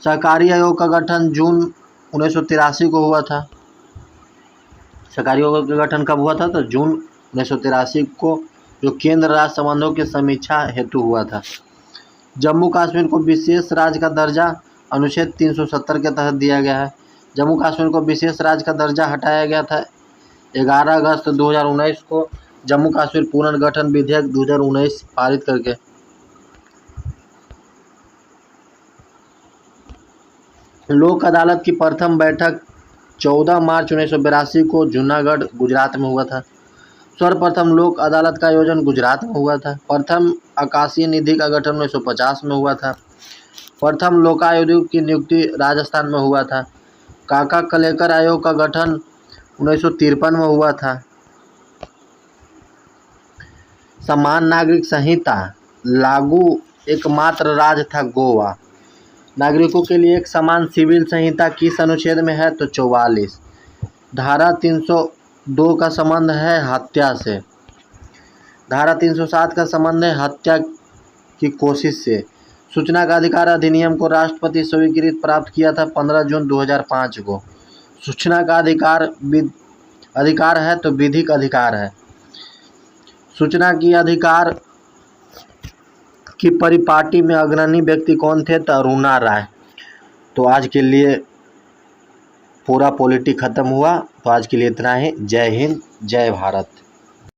सहकारी आयोग का गठन जून 1983 को हुआ था। सहकारी आयोग का गठन कब हुआ था? तो जून 1983 को, जो केंद्र राज्य संबंधों की समीक्षा हेतु हुआ था। जम्मू कश्मीर को विशेष राज्य का दर्जा अनुच्छेद 370 के तहत दिया गया है। जम्मू कश्मीर को विशेष राज्य का दर्जा हटाया गया था 11 अगस्त 2019 को जम्मू कश्मीर पुनर्गठन विधेयक 2019 पारित करके। लोक अदालत की प्रथम बैठक 14 मार्च 1982 को जूनागढ़ गुजरात में हुआ था। सर्वप्रथम लोक अदालत का आयोजन गुजरात में हुआ था। प्रथम आकाशीय निधि का गठन 1950 में हुआ था। प्रथम लोकायुक्त की नियुक्ति राजस्थान में हुआ था। काका कलेकर आयोग का गठन 1953 में हुआ था। समान नागरिक संहिता लागू एकमात्र राज्य था गोवा। नागरिकों के लिए एक समान सिविल संहिता किस अनुच्छेद में है? तो 44। धारा 302 का संबंध है हत्या से। धारा 307 का संबंध है हत्या की कोशिश से। सूचना का अधिकार अधिनियम को राष्ट्रपति स्वीकृति प्राप्त किया था 15 जून 2005 को। सूचना का अधिकार है तो विधिक अधिकार है। सूचना की अधिकार की परिपाटी में अग्रणी व्यक्ति कौन थे? तो अरुणा राय। तो आज के लिए पूरा पॉलिटी खत्म हुआ। तो आज के लिए इतना ही। जय हिंद, जय भारत।